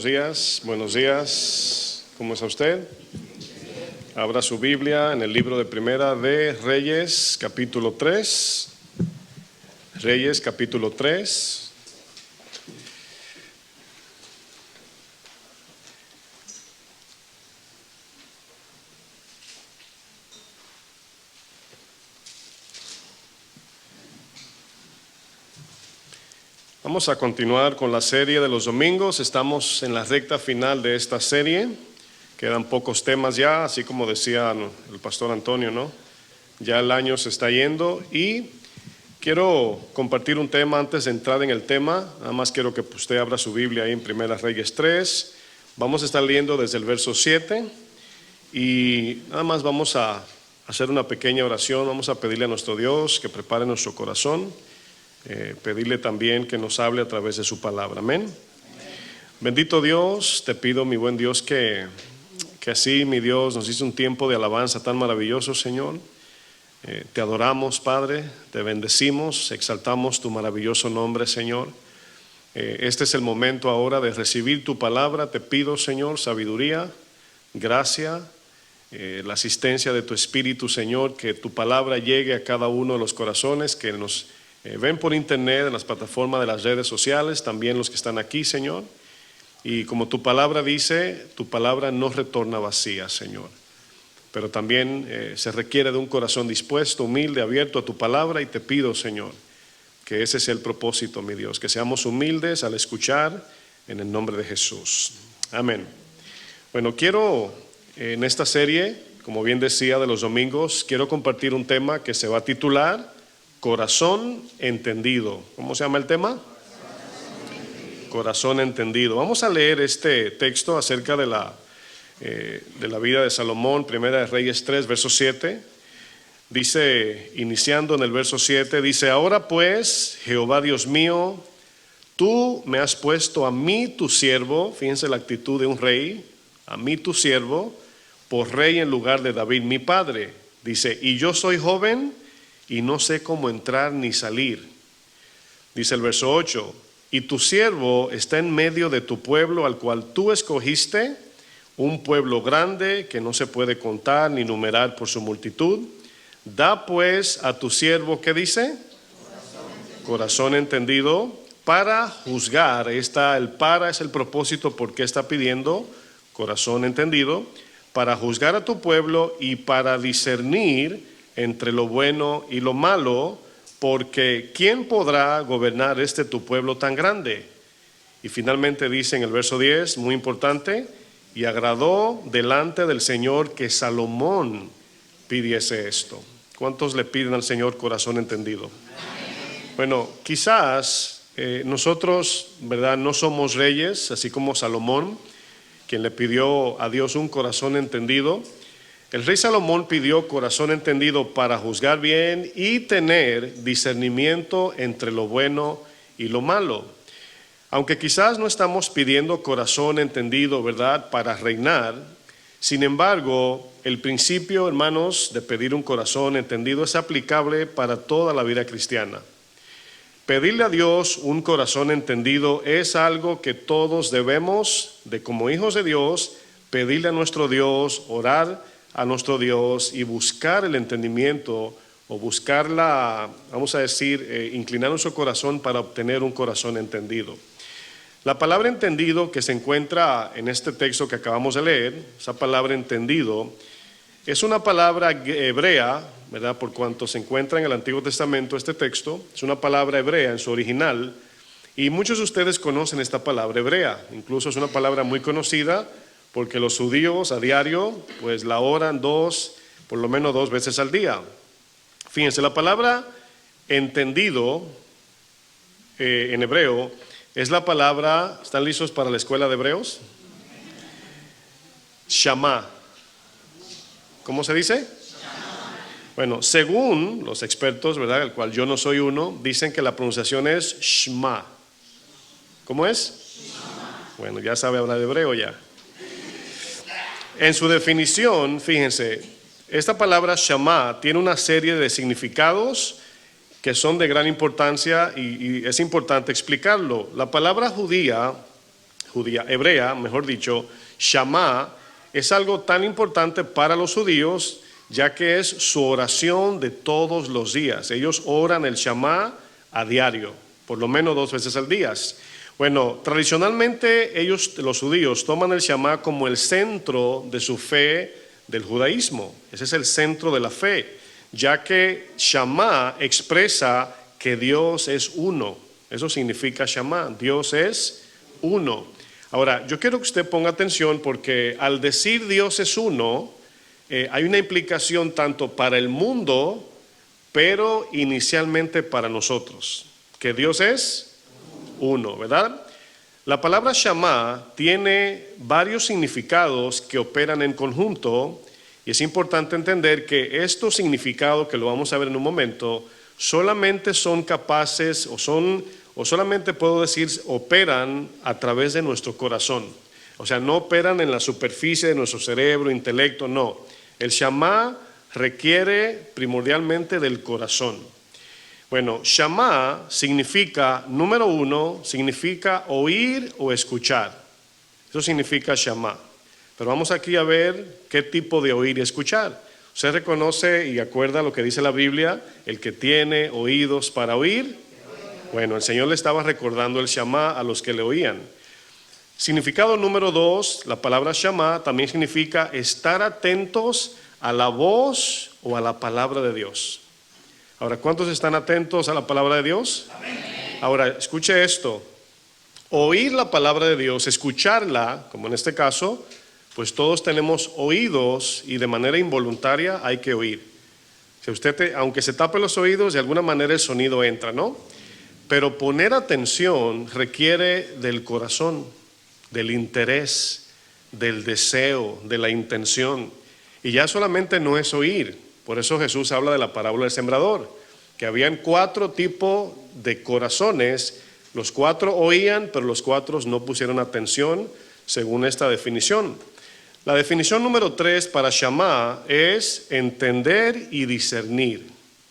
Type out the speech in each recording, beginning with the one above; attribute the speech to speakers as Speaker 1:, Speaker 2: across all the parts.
Speaker 1: buenos días, buenos días. ¿Cómo está usted? Abra su Biblia en el libro de Primera de Reyes, capítulo 3. Reyes, capítulo 3. Vamos a continuar con la serie de los domingos. Estamos en la recta final de esta serie. Quedan pocos temas ya, así como decía el pastor Antonio, ¿no? Ya el año se está yendo y quiero compartir un tema antes de entrar en el tema. Nada más quiero que usted abra su Biblia ahí en Primera Reyes 3. Vamos a estar leyendo desde el verso 7 y nada más vamos a hacer una pequeña oración. Vamos a pedirle a nuestro Dios que prepare nuestro corazón. Pedirle también que nos hable a través de su palabra. Amén. Bendito Dios, te pido, mi buen Dios, que así, mi Dios, nos hizo un tiempo de alabanza tan maravilloso, Señor. Te adoramos, Padre, te bendecimos, exaltamos tu maravilloso nombre, Señor. Este es el momento ahora de recibir tu palabra. Te pido, Señor, sabiduría, gracia, la asistencia de tu Espíritu, Señor, que tu palabra llegue a cada uno de los corazones que nos ven por internet, en las plataformas de las redes sociales, también los que están aquí, Señor. Y como tu palabra dice, tu palabra no retorna vacía, Señor. Pero también se requiere de un corazón dispuesto, humilde, abierto a tu palabra. Y te pido, Señor, que ese sea el propósito, mi Dios, que seamos humildes al escuchar en el nombre de Jesús. Amén. Bueno, quiero en esta serie, como bien decía, de los domingos, quiero compartir un tema que se va a titular Corazón entendido. ¿Cómo se llama el tema? Corazón entendido. Vamos a leer este texto acerca de la vida de Salomón, Primera de Reyes 3, verso 7. Dice, iniciando en el verso 7, dice: ahora pues, Jehová Dios mío, tú me has puesto a mí tu siervo, fíjense la actitud de un rey, a mí tu siervo, por rey en lugar de David mi padre. Dice, y yo soy joven y no sé cómo entrar ni salir. Dice el verso 8, y tu siervo está en medio de tu pueblo al cual tú escogiste, un pueblo grande que no se puede contar ni numerar por su multitud. Da pues a tu siervo, ¿qué dice? Corazón entendido para juzgar. El para es el propósito porque está pidiendo corazón entendido para juzgar a tu pueblo y para discernir entre lo bueno y lo malo, porque ¿quién podrá gobernar tu pueblo tan grande? Y finalmente dice en el verso 10, muy importante, y agradó delante del Señor que Salomón pidiese esto. ¿Cuántos le piden al Señor corazón entendido? Amén. Bueno, quizás nosotros, ¿verdad?, no somos reyes, así como Salomón, quien le pidió a Dios un corazón entendido. El rey Salomón pidió corazón entendido para juzgar bien y tener discernimiento entre lo bueno y lo malo. Aunque quizás no estamos pidiendo corazón entendido, ¿verdad?, para reinar. Sin embargo, el principio, hermanos, de pedir un corazón entendido es aplicable para toda la vida cristiana. Pedirle a Dios un corazón entendido es algo que todos debemos, como hijos de Dios, pedirle a nuestro Dios, orar a nuestro Dios y buscar el entendimiento o buscar vamos a decir, inclinar nuestro corazón para obtener un corazón entendido. La palabra entendido que se encuentra en este texto que acabamos de leer, esa palabra entendido, es una palabra hebrea, ¿verdad? Por cuanto se encuentra en el Antiguo Testamento este texto, es una palabra hebrea en su original y muchos de ustedes conocen esta palabra hebrea, incluso es una palabra muy conocida porque los judíos a diario pues la oran por lo menos 2 veces al día. Fíjense, la palabra entendido en hebreo es la palabra, ¿están listos para la escuela de hebreos? Shama. ¿Cómo se dice? Bueno, según los expertos, ¿verdad?, el cual yo no soy uno, dicen que la pronunciación es Shma. ¿Cómo es? Shama. Bueno, ya sabe hablar de hebreo ya. En su definición, fíjense, esta palabra Shama tiene una serie de significados que son de gran importancia y es importante explicarlo. La palabra judía hebrea, mejor dicho, Shama, es algo tan importante para los judíos, ya que es su oración de todos los días. Ellos oran el Shama a diario, por lo menos 2 veces al día. Bueno, tradicionalmente ellos, los judíos, toman el Shama como el centro de su fe del judaísmo. Ese es el centro de la fe, ya que Shama expresa que Dios es uno. Eso significa Shama, Dios es uno. Ahora, yo quiero que usted ponga atención porque al decir Dios es uno, hay una implicación tanto para el mundo, pero inicialmente para nosotros, que Dios es uno, ¿verdad? La palabra Shama tiene varios significados que operan en conjunto y es importante entender que estos significados, que lo vamos a ver en un momento, solamente son capaces o solamente puedo decir operan a través de nuestro corazón. O sea, no operan en la superficie de nuestro cerebro, intelecto, no. El Shama requiere primordialmente del corazón. Bueno, Shama significa, número 1, significa oír o escuchar. Eso significa Shama. Pero vamos aquí a ver qué tipo de oír y escuchar. Usted reconoce y acuerda lo que dice la Biblia, el que tiene oídos para oír. Bueno, el Señor le estaba recordando el Shama a los que le oían. Significado número 2, la palabra Shama también significa estar atentos a la voz o a la palabra de Dios. Ahora, ¿cuántos están atentos a la palabra de Dios? Amén. Ahora, escuche esto. Oír la palabra de Dios, escucharla, como en este caso, pues todos tenemos oídos y de manera involuntaria hay que oír. Si usted, aunque se tape los oídos, de alguna manera el sonido entra, ¿no? Pero poner atención requiere del corazón, del interés, del deseo, de la intención. Y ya solamente no es oír. Por eso Jesús habla de la parábola del sembrador, que habían 4 tipos de corazones. Los 4 oían, pero los 4 no pusieron atención según esta definición. La definición número 3 para Shama es entender y discernir.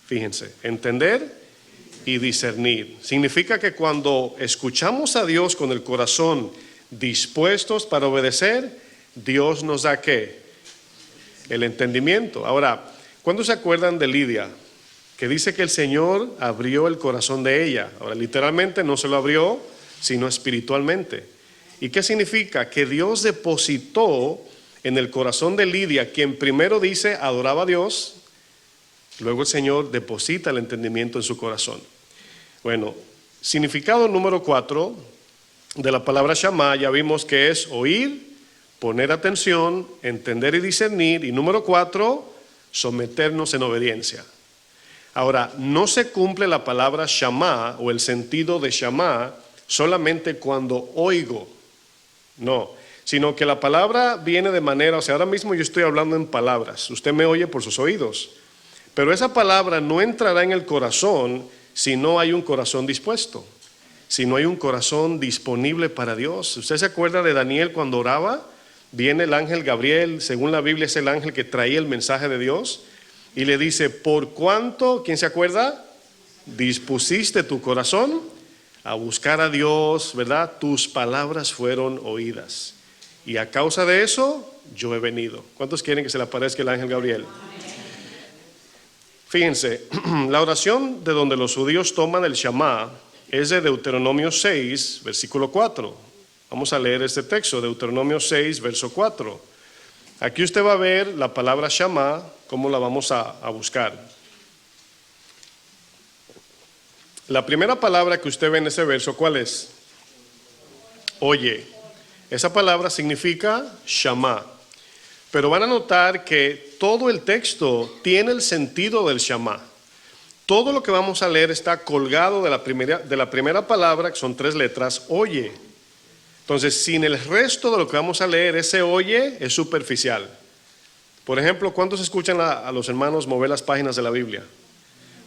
Speaker 1: Fíjense, entender y discernir. Significa que cuando escuchamos a Dios con el corazón dispuestos para obedecer, Dios nos da ¿qué? El entendimiento. Ahora, ¿cuándo se acuerdan de Lidia? Que dice que el Señor abrió el corazón de ella. Ahora, literalmente no se lo abrió, sino espiritualmente. ¿Y qué significa? Que Dios depositó en el corazón de Lidia, quien primero dice adoraba a Dios, luego el Señor deposita el entendimiento en su corazón. Bueno, significado número 4 de la palabra Shama, ya vimos que es oír, poner atención, entender y discernir. Y número 4, someternos en obediencia. Ahora, no se cumple la palabra Shama o el sentido de Shama solamente cuando oigo, no, sino que la palabra viene de manera, o sea, ahora mismo yo estoy hablando en palabras, usted me oye por sus oídos, pero esa palabra no entrará en el corazón si no hay un corazón dispuesto, si no hay un corazón disponible para Dios. ¿Usted se acuerda de Daniel cuando oraba? Viene el ángel Gabriel, según la Biblia es el ángel que traía el mensaje de Dios, y le dice, ¿por cuánto, quién se acuerda? Dispusiste tu corazón a buscar a Dios, ¿verdad? Tus palabras fueron oídas. Y a causa de eso, yo he venido. ¿Cuántos quieren que se le aparezca el ángel Gabriel? Fíjense, la oración de donde los judíos toman el Shama es de Deuteronomio 6, versículo 4. Vamos a leer este texto, Deuteronomio 6, verso 4. Aquí usted va a ver la palabra Shama, cómo la vamos a buscar. La primera palabra que usted ve en ese verso, ¿cuál es? Oye. Esa palabra significa Shama. Pero van a notar que todo el texto tiene el sentido del Shama. Todo lo que vamos a leer está colgado de la primera palabra, que son 3 letras, oye. Entonces, sin el resto de lo que vamos a leer, ese oye es superficial. Por ejemplo, ¿cuántos escuchan a los hermanos mover las páginas de la Biblia?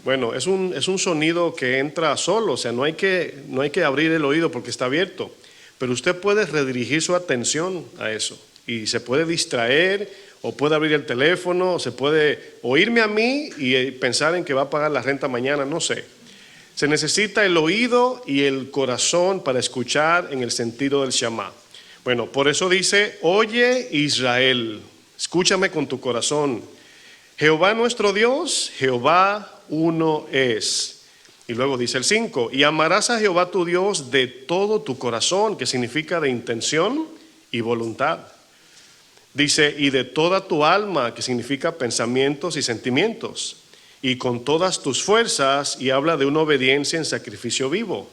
Speaker 1: Bueno, es un sonido que entra solo, o sea, no hay que abrir el oído porque está abierto. Pero usted puede redirigir su atención a eso y se puede distraer o puede abrir el teléfono o se puede oírme a mí y pensar en que va a pagar la renta mañana, no sé. Se necesita el oído y el corazón para escuchar en el sentido del Shama. Bueno, por eso dice, oye Israel, escúchame con tu corazón. Jehová nuestro Dios, Jehová uno es. Y luego dice el 5, y amarás a Jehová tu Dios de todo tu corazón, que significa de intención y voluntad. Dice, y de toda tu alma, que significa pensamientos y sentimientos, y con todas tus fuerzas, y habla de una obediencia en sacrificio vivo.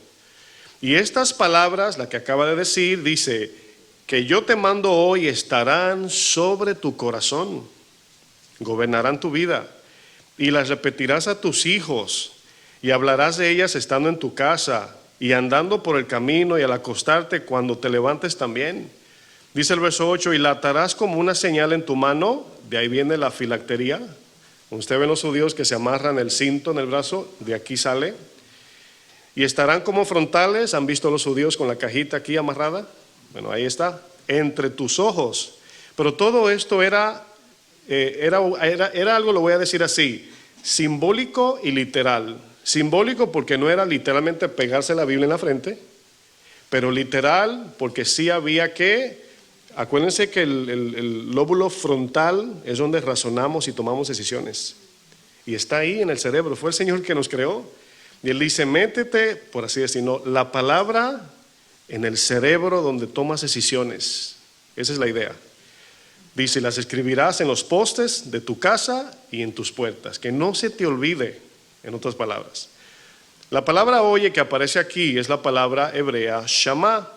Speaker 1: Y estas palabras, la que acaba de decir, dice, que yo te mando hoy estarán sobre tu corazón, gobernarán tu vida, y las repetirás a tus hijos, y hablarás de ellas estando en tu casa, y andando por el camino, y al acostarte cuando te levantes también. Dice el verso 8, y la atarás como una señal en tu mano, de ahí viene la filactería. Usted ve los judíos que se amarran el cinto en el brazo, de aquí sale. Y estarán como frontales, ¿han visto los judíos con la cajita aquí amarrada? Bueno, ahí está, entre tus ojos. Pero todo esto era algo, lo voy a decir así, simbólico y literal. Simbólico porque no era literalmente pegarse la Biblia en la frente, pero literal porque sí había que, acuérdense que el lóbulo frontal es donde razonamos y tomamos decisiones. Y está ahí en el cerebro, fue el Señor que nos creó. Y Él dice, métete, por así decirlo, la palabra en el cerebro donde tomas decisiones. Esa es la idea. Dice, las escribirás en los postes de tu casa y en tus puertas. Que no se te olvide, en otras palabras. La palabra oye que aparece aquí es la palabra hebrea Shama.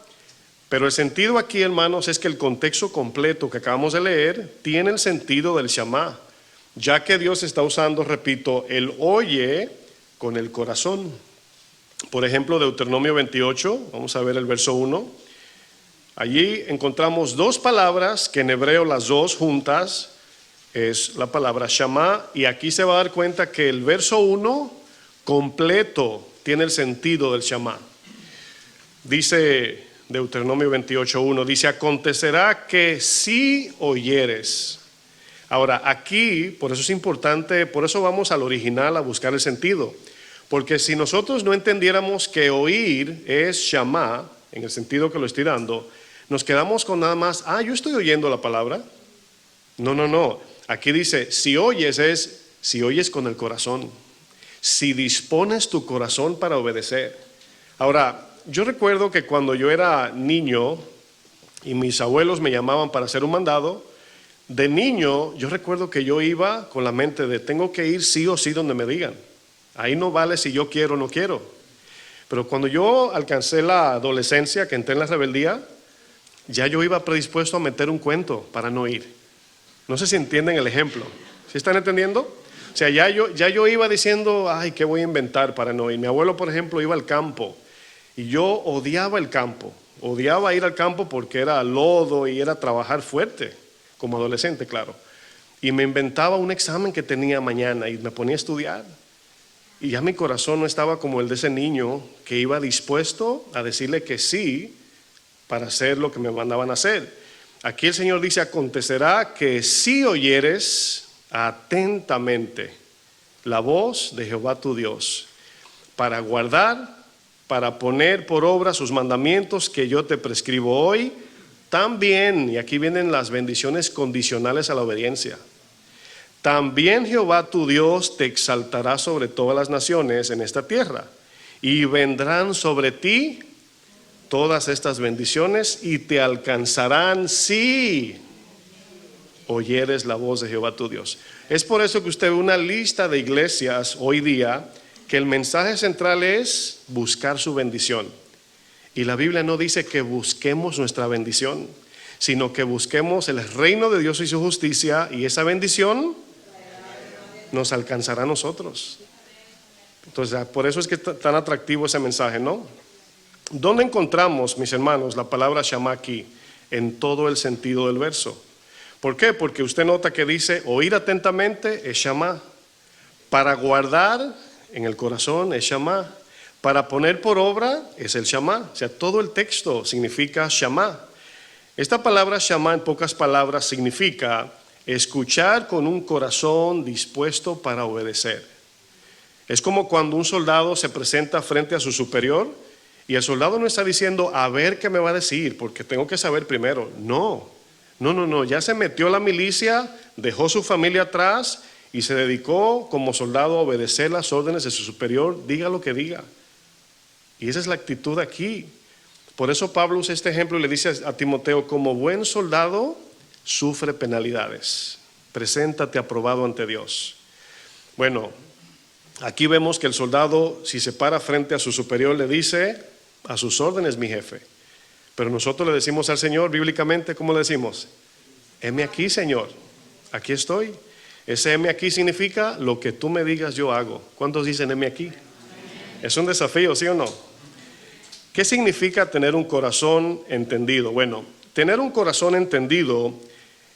Speaker 1: Pero el sentido aquí, hermanos, es que el contexto completo que acabamos de leer tiene el sentido del Shama, ya que Dios está usando, repito, el oye con el corazón. Por ejemplo, Deuteronomio 28, vamos a ver el verso 1. Allí encontramos dos palabras que en hebreo las dos juntas es la palabra Shama, y aquí se va a dar cuenta que el verso 1 completo tiene el sentido del Shama. Dice Deuteronomio 28:1, dice, acontecerá que si oyeres. Ahora, aquí, por eso es importante, por eso vamos al original a buscar el sentido. Porque si nosotros no entendiéramos que oír es Shama, en el sentido que lo estoy dando, nos quedamos con nada más, yo estoy oyendo la palabra. No. Aquí dice, si oyes con el corazón. Si dispones tu corazón para obedecer. Ahora, yo recuerdo que cuando yo era niño y mis abuelos me llamaban para hacer un mandado, de niño yo recuerdo que yo iba con la mente de tengo que ir sí o sí donde me digan. Ahí no vale si yo quiero o no quiero. Pero cuando yo alcancé la adolescencia, que entré en la rebeldía, ya yo iba predispuesto a meter un cuento para no ir. No sé si entienden el ejemplo. ¿Sí están entendiendo? O sea, ya yo iba diciendo, ¿qué voy a inventar para no ir? Mi abuelo, por ejemplo, iba al campo y yo odiaba el campo. Odiaba ir al campo porque era lodo y era trabajar fuerte, como adolescente, claro. Y me inventaba un examen que tenía mañana y me ponía a estudiar. Y ya mi corazón no estaba como el de ese niño que iba dispuesto a decirle que sí para hacer lo que me mandaban a hacer. Aquí el Señor dice, acontecerá que si oyeres atentamente la voz de Jehová tu Dios, para guardar, para poner por obra sus mandamientos que yo te prescribo hoy, también, y aquí vienen las bendiciones condicionales a la obediencia, también Jehová tu Dios te exaltará sobre todas las naciones en esta tierra, y vendrán sobre ti todas estas bendiciones y te alcanzarán si oyeres la voz de Jehová tu Dios. Es por eso que usted ve una lista de iglesias hoy día que el mensaje central es buscar su bendición. Y la Biblia no dice que busquemos nuestra bendición, sino que busquemos el reino de Dios y su justicia, y esa bendición nos alcanzará a nosotros. Entonces, por eso es que es tan atractivo ese mensaje, ¿no? ¿Dónde encontramos, mis hermanos, la palabra Shama aquí? En todo el sentido del verso. ¿Por qué? Porque usted nota que dice, oír atentamente es Shama. Para guardar en el corazón es Shama. Para poner por obra es el Shama. O sea, todo el texto significa Shama. Esta palabra Shama, en pocas palabras, significa escuchar con un corazón dispuesto para obedecer. Es como cuando un soldado se presenta frente a su superior y el soldado no está diciendo, a ver qué me va a decir, porque tengo que saber primero. No, ya se metió a la milicia, dejó su familia atrás y se dedicó como soldado a obedecer las órdenes de su superior, diga lo que diga. Y esa es la actitud aquí. Por eso Pablo usa este ejemplo y le dice a Timoteo, como buen soldado, sufre penalidades. Preséntate aprobado ante Dios. Bueno, aquí vemos que el soldado, si se para frente a su superior, le dice, a sus órdenes, mi jefe. Pero nosotros le decimos al Señor, bíblicamente, ¿cómo le decimos? Heme aquí, Señor, aquí estoy. Ese heme aquí significa, lo que tú me digas yo hago. ¿Cuántos dicen heme aquí? Es un desafío, ¿sí o no? ¿Qué significa tener un corazón entendido? Bueno, tener un corazón entendido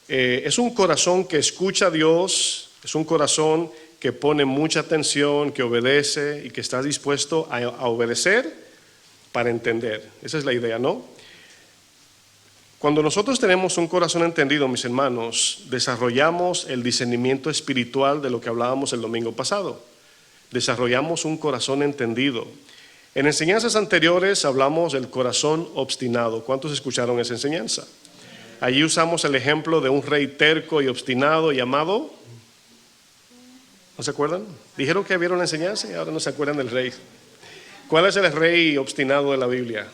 Speaker 1: es un corazón que escucha a Dios, es un corazón que pone mucha atención, que obedece y que está dispuesto a obedecer para entender. Esa es la idea, ¿no? Cuando nosotros tenemos un corazón entendido, mis hermanos, desarrollamos el discernimiento espiritual de lo que hablábamos el domingo pasado. Desarrollamos un corazón entendido. En enseñanzas anteriores hablamos del corazón obstinado. ¿Cuántos escucharon esa enseñanza? Allí usamos el ejemplo de un rey terco y obstinado llamado... ¿No se acuerdan? Dijeron que vieron la enseñanza y ahora no se acuerdan del rey. ¿Cuál es el rey obstinado de la Biblia?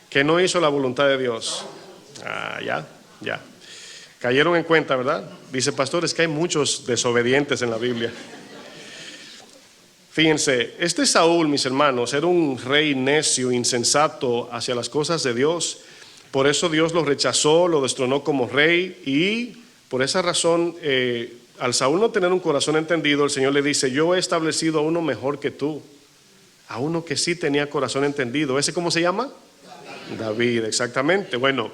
Speaker 1: Que no hizo la voluntad de Dios. Ya. Cayeron en cuenta, ¿verdad? Dice, pastor, es que hay muchos desobedientes en la Biblia. Fíjense, este Saúl, mis hermanos, era un rey necio, insensato hacia las cosas de Dios. Por eso Dios lo rechazó, lo destronó como rey y por esa razón, al Saúl no tener un corazón entendido, el Señor le dice, yo he establecido a uno mejor que tú, a uno que sí tenía corazón entendido. ¿Ese cómo se llama? David, exactamente. Bueno,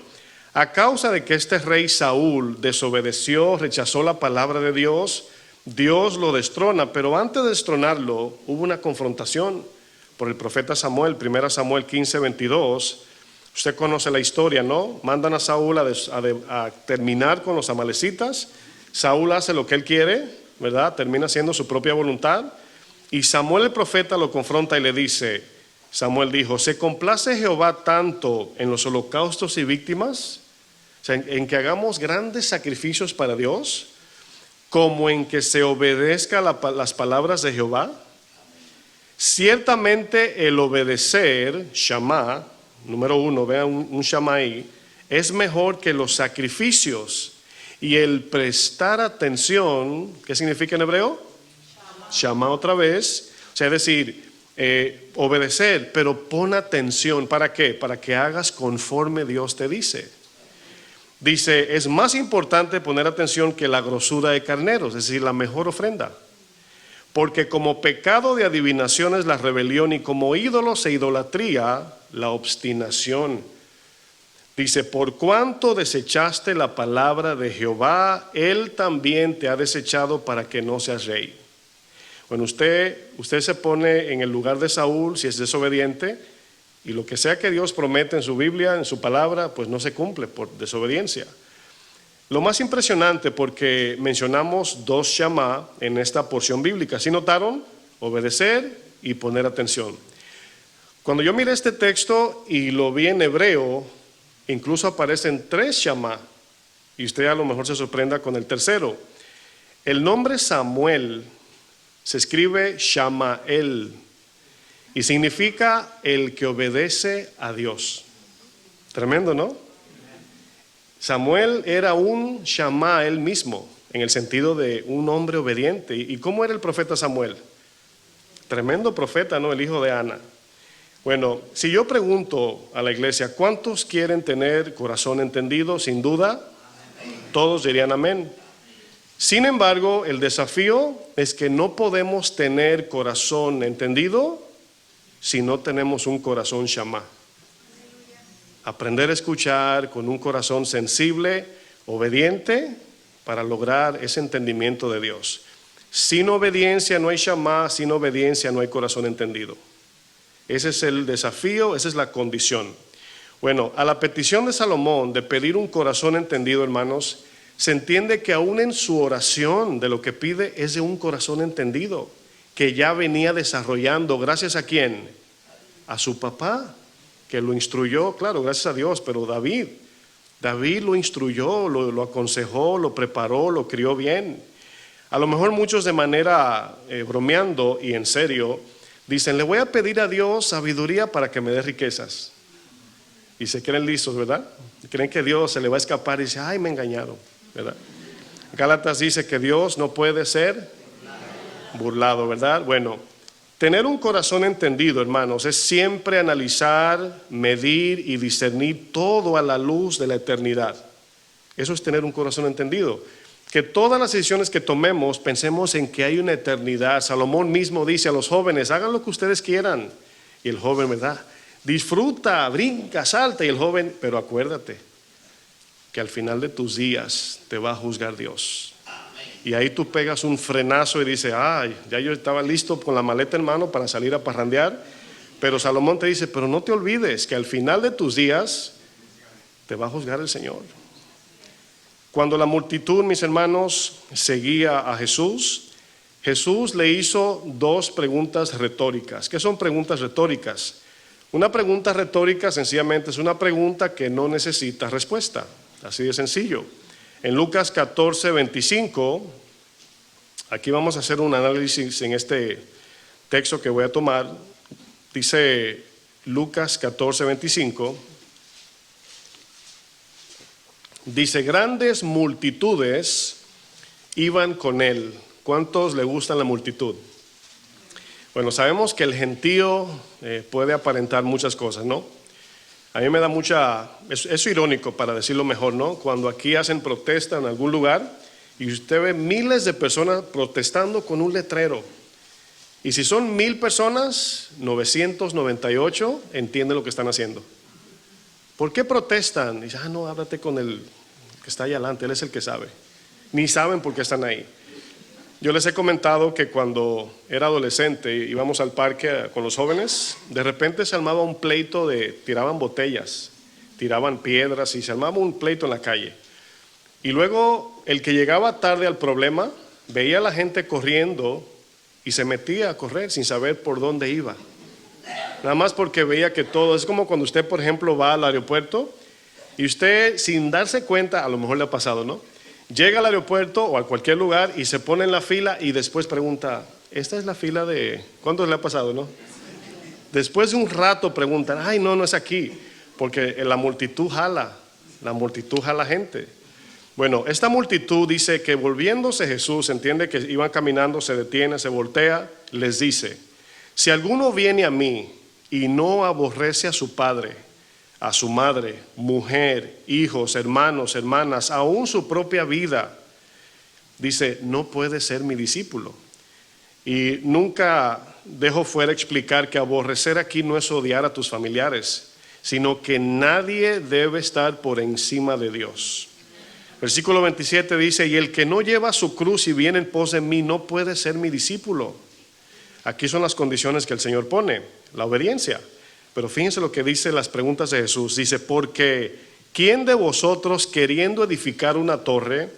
Speaker 1: a causa de que este rey Saúl desobedeció, rechazó la palabra de Dios, Dios lo destrona, pero antes de destronarlo hubo una confrontación por el profeta Samuel, 1 Samuel 15:22. Usted conoce la historia, ¿no? Mandan a Saúl a terminar con los amalecitas. Saúl hace lo que él quiere, ¿verdad? Termina haciendo su propia voluntad. Y Samuel el profeta lo confronta y le dice, Samuel dijo, ¿se complace Jehová tanto en los holocaustos y víctimas? O sea, en que hagamos grandes sacrificios para Dios, como en que se obedezca las palabras de Jehová. Ciertamente el obedecer, Shama, número 1, vean un Shama ahí, es mejor que los sacrificios. Y el prestar atención, ¿qué significa en hebreo? Shama otra vez, o sea, es decir, obedecer, pero pon atención. ¿Para qué? Para que hagas conforme Dios te dice. Dice, es más importante poner atención que la grosura de carneros, es decir, la mejor ofrenda. Porque como pecado de adivinación es la rebelión y como ídolos e idolatría, la obstinación. Dice, por cuanto desechaste la palabra de Jehová, Él también te ha desechado para que no seas rey. Bueno, usted se pone en el lugar de Saúl si es desobediente, y lo que sea que Dios promete en su Biblia, en su palabra, pues no se cumple por desobediencia. Lo más impresionante, porque mencionamos 2 Shama en esta porción bíblica. ¿Sí notaron? Obedecer y poner atención. Cuando yo miré este texto y lo vi en hebreo, incluso aparecen 3 Shama, y usted a lo mejor se sorprenda con el tercero. El nombre Samuel se escribe Shamael y significa el que obedece a Dios. Tremendo, ¿no? Samuel era un Shama él mismo, en el sentido de un hombre obediente. ¿Y cómo era el profeta Samuel? Tremendo profeta, ¿no? El hijo de Ana. Bueno, si yo pregunto a la iglesia, ¿cuántos quieren tener corazón entendido? Sin duda, todos dirían amén. Sin embargo, el desafío es que no podemos tener corazón entendido si no tenemos un corazón Shama. Aprender a escuchar con un corazón sensible, obediente, para lograr ese entendimiento de Dios. Sin obediencia no hay Shama, sin obediencia no hay corazón entendido. Ese es el desafío, esa es la condición. Bueno, a la petición de Salomón de pedir un corazón entendido, hermanos, se entiende que aún en su oración de lo que pide es de un corazón entendido. que ya venía desarrollando, ¿gracias a quién? A su papá, que lo instruyó, claro, gracias a Dios, pero David lo instruyó, lo aconsejó, lo preparó, lo crió bien. A lo mejor muchos de manera bromeando y en serio, dicen, le voy a pedir a Dios sabiduría para que me dé riquezas. Y se creen listos, ¿verdad? Creen que Dios se le va a escapar y dice, ay, me engañaron, ¿verdad? Gálatas dice que Dios no puede ser burlado, ¿verdad? Bueno, tener un corazón entendido, hermanos, es siempre analizar, medir y discernir todo a la luz de la eternidad. Eso es tener un corazón entendido. Que todas las decisiones que tomemos pensemos en que hay una eternidad. Salomón mismo dice a los jóvenes, hagan lo que ustedes quieran. Y el joven, ¿verdad? Disfruta, brinca, salta. Y el joven, pero acuérdate que al final de tus días te va a juzgar Dios. Y ahí tú pegas un frenazo y dices, ay, ya yo estaba listo con la maleta en mano para salir a parrandear. Pero Salomón te dice, pero no te olvides que al final de tus días te va a juzgar el Señor. Cuando la multitud, mis hermanos, seguía a Jesús, Jesús le hizo dos preguntas retóricas. ¿Qué son preguntas retóricas? Una pregunta retórica sencillamente es una pregunta que no necesita respuesta. Así de sencillo. En Lucas 14:25, aquí vamos a hacer un análisis en este texto que voy a tomar. Dice Lucas 14:25. Dice, grandes multitudes iban con él. ¿Cuántos le gustan la multitud? Bueno, sabemos que el gentío puede aparentar muchas cosas, ¿no? A mí me da es irónico para decirlo mejor, ¿no? Cuando aquí hacen protesta en algún lugar y usted ve miles de personas protestando con un letrero. Y si son 1000 personas, 998 entienden lo que están haciendo. ¿Por qué protestan? Dice, no, háblate con el que está allá adelante, él es el que sabe. Ni saben por qué están ahí. Yo les he comentado que cuando era adolescente íbamos al parque con los jóvenes, de repente se armaba un pleito tiraban botellas, tiraban piedras y se armaba un pleito en la calle. Y luego el que llegaba tarde al problema veía a la gente corriendo y se metía a correr sin saber por dónde iba. Nada más porque veía que todo, es como cuando usted, por ejemplo, va al aeropuerto y usted sin darse cuenta, a lo mejor le ha pasado, ¿no? Llega al aeropuerto o a cualquier lugar y se pone en la fila y después pregunta, ¿esta es la fila de...? ¿Cuántos le ha pasado, no? Después de un rato preguntan, ay, no es aquí, porque la multitud jala gente. Bueno, esta multitud dice que volviéndose Jesús, entiende que iban caminando, se detiene, se voltea, les dice, si alguno viene a mí y no aborrece a su padre, a su madre, mujer, hijos, hermanos, hermanas, aún su propia vida, dice, no puede ser mi discípulo. Y nunca dejo fuera explicar que aborrecer aquí no es odiar a tus familiares, sino que nadie debe estar por encima de Dios. Versículo 27 dice, y el que no lleva su cruz y viene en pos de mí no puede ser mi discípulo. Aquí son las condiciones que el Señor pone, la obediencia. Pero fíjense lo que dice las preguntas de Jesús. Dice, porque ¿quién de vosotros queriendo edificar una torre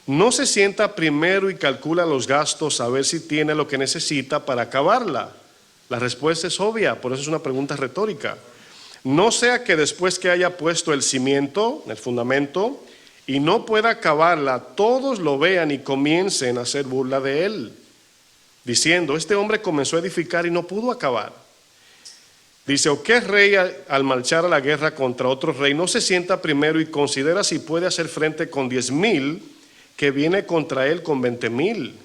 Speaker 1: no se sienta primero y calcula los gastos a ver si tiene lo que necesita para acabarla? La respuesta es obvia, por eso es una pregunta retórica. No sea que después que haya puesto el cimiento, el fundamento, y no pueda acabarla, todos lo vean y comiencen a hacer burla de él, diciendo, este hombre comenzó a edificar y no pudo acabar. Dice, ¿o qué rey al marchar a la guerra contra otro rey no se sienta primero y considera si puede hacer frente con 10,000 que viene contra él con 20,000?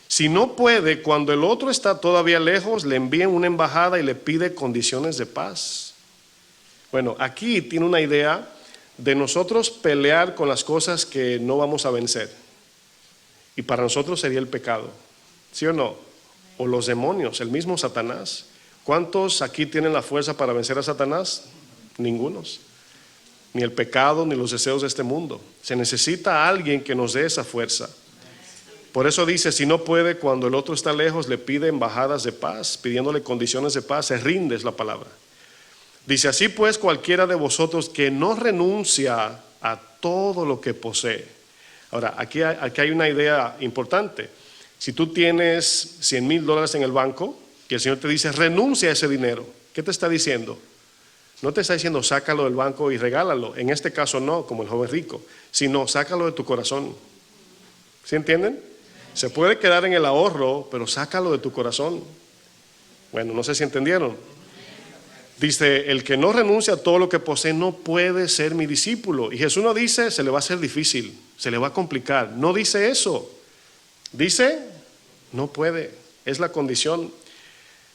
Speaker 1: Si no puede, cuando el otro está todavía lejos, le envíen una embajada y le pide condiciones de paz. Bueno, aquí tiene una idea de nosotros pelear con las cosas que no vamos a vencer. Y para nosotros sería el pecado, ¿sí o no? O los demonios, el mismo Satanás. ¿Cuántos aquí tienen la fuerza para vencer a Satanás? Ningunos. Ni el pecado, ni los deseos de este mundo. Se necesita a alguien que nos dé esa fuerza. Por eso dice, si no puede, cuando el otro está lejos, le pide embajadas de paz, pidiéndole condiciones de paz, se rinde, es la palabra. Dice, así pues cualquiera de vosotros que no renuncia a todo lo que posee. Ahora, aquí hay una idea importante. Si tú tienes $100,000 en el banco y el Señor te dice, renuncia a ese dinero, ¿qué te está diciendo? No te está diciendo, sácalo del banco y regálalo. En este caso no, como el joven rico, sino sácalo de tu corazón. ¿Sí entienden? Se puede quedar en el ahorro, pero sácalo de tu corazón. Bueno, no sé si entendieron. Dice, el que no renuncia a todo lo que posee no puede ser mi discípulo. Y Jesús no dice, se le va a hacer difícil, se le va a complicar. No dice eso. Dice, no puede, es la condición.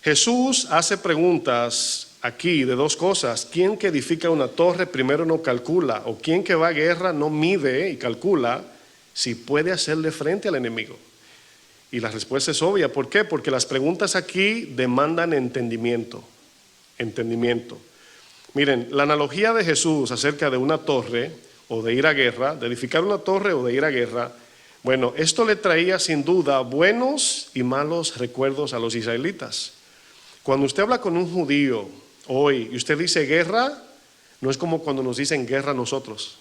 Speaker 1: Jesús hace preguntas aquí de dos cosas. ¿Quién que edifica una torre primero no calcula? ¿O quién que va a guerra no mide y calcula si puede hacerle frente al enemigo? Y la respuesta es obvia. ¿Por qué? Porque las preguntas aquí demandan entendimiento. Entendimiento. Miren, la analogía de Jesús acerca de una torre o de ir a guerra, de edificar una torre o de ir a guerra, bueno, esto le traía sin duda buenos y malos recuerdos a los israelitas. Cuando usted habla con un judío hoy y usted dice guerra, no es como cuando nos dicen guerra a nosotros.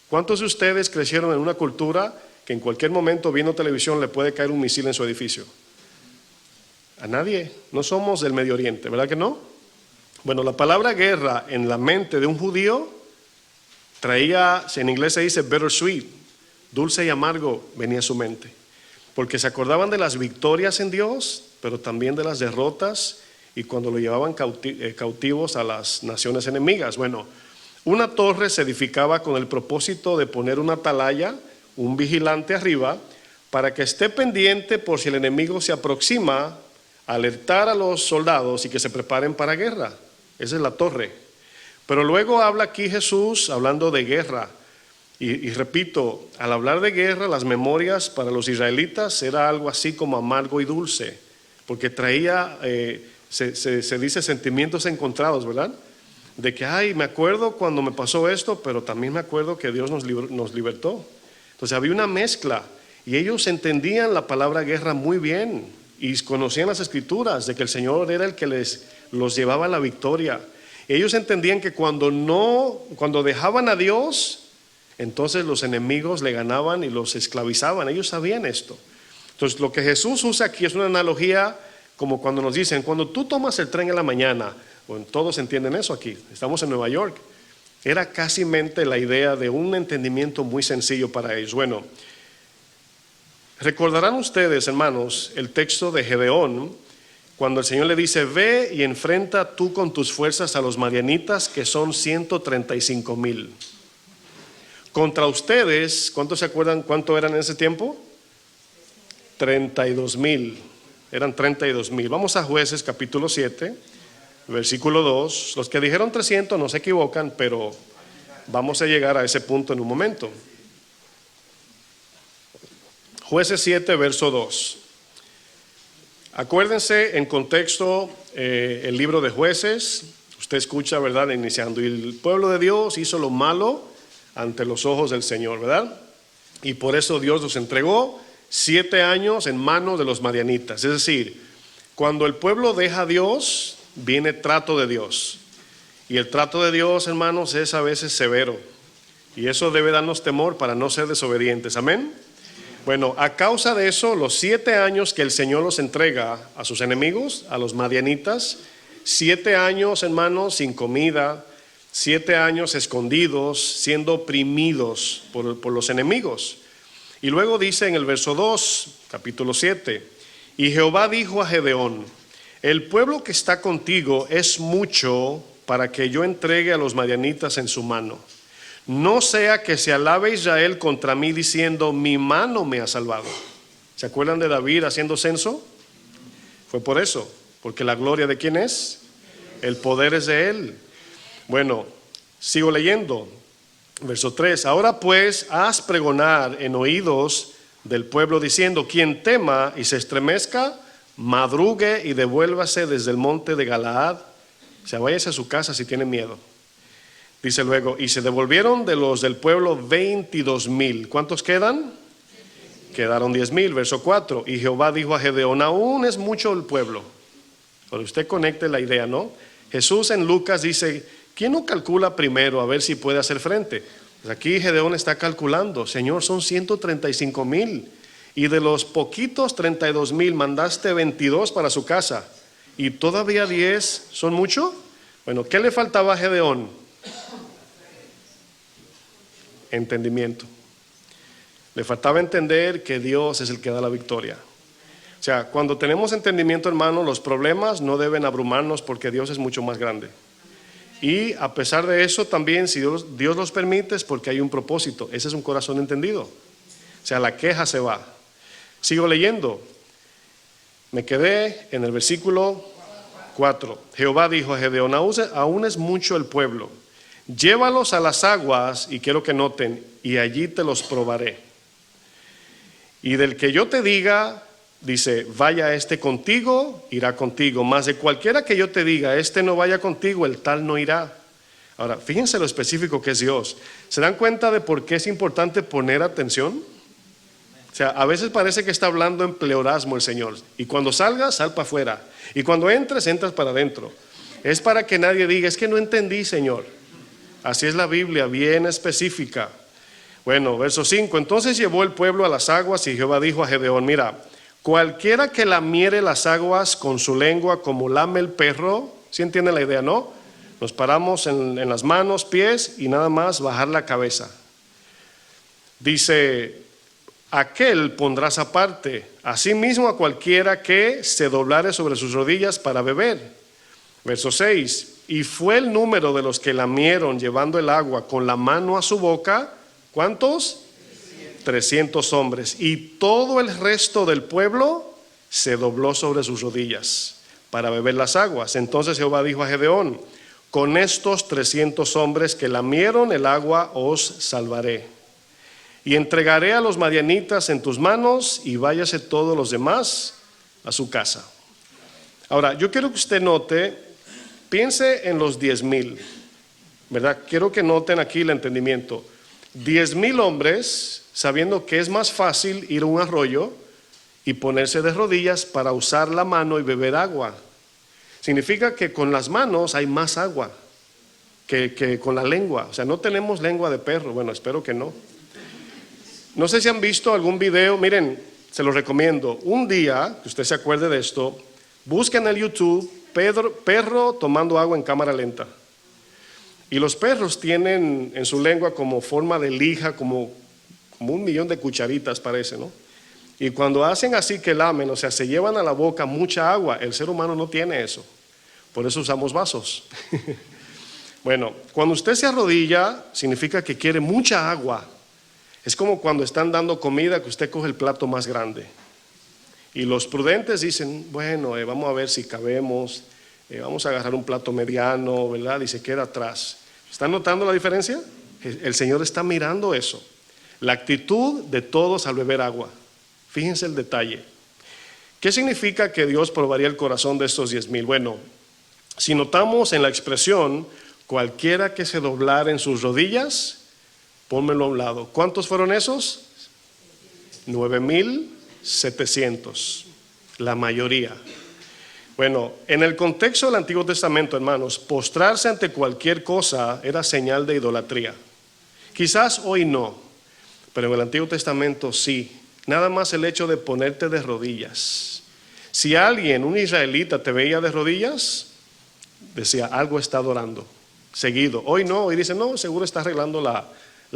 Speaker 1: ¿Cuántos de ustedes crecieron en una cultura que en cualquier momento viendo televisión le puede caer un misil en su edificio? A nadie. No somos del Medio Oriente, ¿verdad que no? Bueno, la palabra guerra en la mente de un judío traía, en inglés se dice bittersweet, dulce y amargo venía a su mente, porque se acordaban de las victorias en Dios, pero también de las derrotas y cuando lo llevaban cautivos a las naciones enemigas. Bueno, una torre se edificaba con el propósito de poner una atalaya, un vigilante arriba, para que esté pendiente por si el enemigo se aproxima, alertar a los soldados y que se preparen para guerra. Esa es la torre. Pero luego habla aquí Jesús hablando de guerra. Y repito, al hablar de guerra, las memorias para los israelitas era algo así como amargo y dulce, porque traía, se dice sentimientos encontrados, ¿verdad? De que, ay, me acuerdo cuando me pasó esto, pero también me acuerdo que Dios nos libertó. Entonces había una mezcla y ellos entendían la palabra guerra muy bien y conocían las escrituras de que el Señor era el que los llevaba a la victoria. Ellos entendían que cuando dejaban a Dios, entonces los enemigos le ganaban y los esclavizaban. Ellos sabían esto. Entonces lo que Jesús usa aquí es una analogía como cuando nos dicen, cuando tú tomas el tren en la mañana, bueno, todos entienden eso aquí, estamos en Nueva York. Era casi mente la idea de un entendimiento muy sencillo para ellos. Bueno, recordarán ustedes, hermanos, el texto de Gedeón, cuando el Señor le dice, ve y enfrenta tú con tus fuerzas a los madianitas, que son 135,000. Contra ustedes, ¿cuántos se acuerdan cuánto eran en ese tiempo? 32,000. Eran 32,000. Vamos a Jueces capítulo 7, versículo 2. Los que dijeron 300 no se equivocan, pero vamos a llegar a ese punto en un momento. Jueces 7, verso 2. Acuérdense en contexto el libro de Jueces. Usted escucha, ¿verdad? Iniciando. Y el pueblo de Dios hizo lo malo ante los ojos del Señor, ¿verdad? Y por eso Dios los entregó 7 años en manos de los madianitas. Es decir, cuando el pueblo deja a Dios, viene trato de Dios. Y el trato de Dios, hermanos, es a veces severo. Y eso debe darnos temor para no ser desobedientes. Amén. Bueno, a causa de eso, los 7 años que el Señor los entrega a sus enemigos, a los madianitas, 7 años, hermanos, sin comida, 7 años escondidos, siendo oprimidos por los enemigos. Y luego dice en el verso 2, capítulo 7, y Jehová dijo a Gedeón, el pueblo que está contigo es mucho para que yo entregue a los madianitas en su mano. No sea que se alabe Israel contra mí diciendo, mi mano me ha salvado. ¿Se acuerdan de David haciendo censo? Fue por eso, porque la gloria de ¿quién es? El poder es de él. Bueno, sigo leyendo, verso 3, ahora pues haz pregonar en oídos del pueblo diciendo, quien tema y se estremezca, madrugue y devuélvase desde el monte de Galaad, o sea, váyase a su casa si tiene miedo. Dice luego, y se devolvieron de los del pueblo 22,000. ¿Cuántos quedan? Quedaron 10,000, verso 4, y Jehová dijo a Gedeón, aún es mucho el pueblo. Cuando usted conecte la idea, ¿no? Jesús en Lucas dice, ¿quién no calcula primero a ver si puede hacer frente? Pues aquí Gedeón está calculando, Señor, son 135,000. Y de los poquitos 32,000 mandaste 22 para su casa. ¿Y todavía 10 son mucho? Bueno, ¿qué le faltaba a Gedeón? Entendimiento. Le faltaba entender que Dios es el que da la victoria. O sea, cuando tenemos entendimiento, hermano, los problemas no deben abrumarnos porque Dios es mucho más grande. Y a pesar de eso también, si Dios los permite, es porque hay un propósito. Ese es un corazón entendido. O sea, la queja se va. Sigo leyendo. Me quedé en el versículo 4. Jehová dijo a Gedeón: aún es mucho el pueblo. Llévalos a las aguas, y quiero que noten, y allí te los probaré. Y del que yo te diga, dice, vaya este contigo, irá contigo. Mas de cualquiera que yo te diga, este no vaya contigo, el tal no irá. Ahora, fíjense lo específico que es Dios. ¿Se dan cuenta de por qué es importante poner atención? O sea, a veces parece que está hablando en pleonasmo el Señor. Y cuando salgas, sal para afuera. Y cuando entres, entras para adentro. Es para que nadie diga, es que no entendí, Señor. Así es la Biblia, bien específica. Bueno, verso 5. Entonces llevó el pueblo a las aguas, y Jehová dijo a Gedeón: mira, cualquiera que lamiere las aguas con su lengua como lame el perro. ¿Sí entienden la idea, no? Nos paramos en las manos, pies, y nada más bajar la cabeza. Dice: aquel pondrás aparte, asimismo a cualquiera que se doblare sobre sus rodillas para beber. Verso 6. Y fue el número de los que lamieron llevando el agua con la mano a su boca, ¿cuántos? 300 hombres. Y todo el resto del pueblo se dobló sobre sus rodillas para beber las aguas. Entonces Jehová dijo a Gedeón: con estos 300 hombres que lamieron el agua os salvaré. Y entregaré a los madianitas en tus manos, y váyase todos los demás a su casa. Ahora, yo quiero que usted note, piense en los 10,000, ¿verdad? Quiero que noten aquí el entendimiento. 10,000 hombres, sabiendo que es más fácil ir a un arroyo y ponerse de rodillas para usar la mano y beber agua. Significa que con las manos hay más agua que con la lengua. O sea, no tenemos lengua de perro. Bueno, espero que no. No sé si han visto algún video, miren, se los recomiendo. Un día, que usted se acuerde de esto, busquen en el YouTube perro tomando agua en cámara lenta. Y los perros tienen en su lengua como forma de lija, como 1,000,000 de cucharitas parece, ¿no? Y cuando hacen así que lamen, o sea, se llevan a la boca mucha agua. El ser humano no tiene eso. Por eso usamos vasos. Bueno, cuando usted se arrodilla, significa que quiere mucha agua. Es como cuando están dando comida, que usted coge el plato más grande. Y los prudentes dicen, bueno, vamos a ver si cabemos, vamos a agarrar un plato mediano, ¿verdad? Y se queda atrás. ¿Están notando la diferencia? El Señor está mirando eso. La actitud de todos al beber agua. Fíjense el detalle. ¿Qué significa que Dios probaría el corazón de estos 10,000? Bueno, si notamos en la expresión, cualquiera que se doblara en sus rodillas, pónmelo a un lado. ¿Cuántos fueron esos? 9,700, la mayoría. Bueno, en el contexto del Antiguo Testamento, hermanos, postrarse ante cualquier cosa era señal de idolatría. Quizás hoy no, pero en el Antiguo Testamento sí. Nada más el hecho de ponerte de rodillas. Si alguien, un israelita, te veía de rodillas, decía, algo está adorando, seguido. Hoy no, hoy dice, no, seguro está arreglando la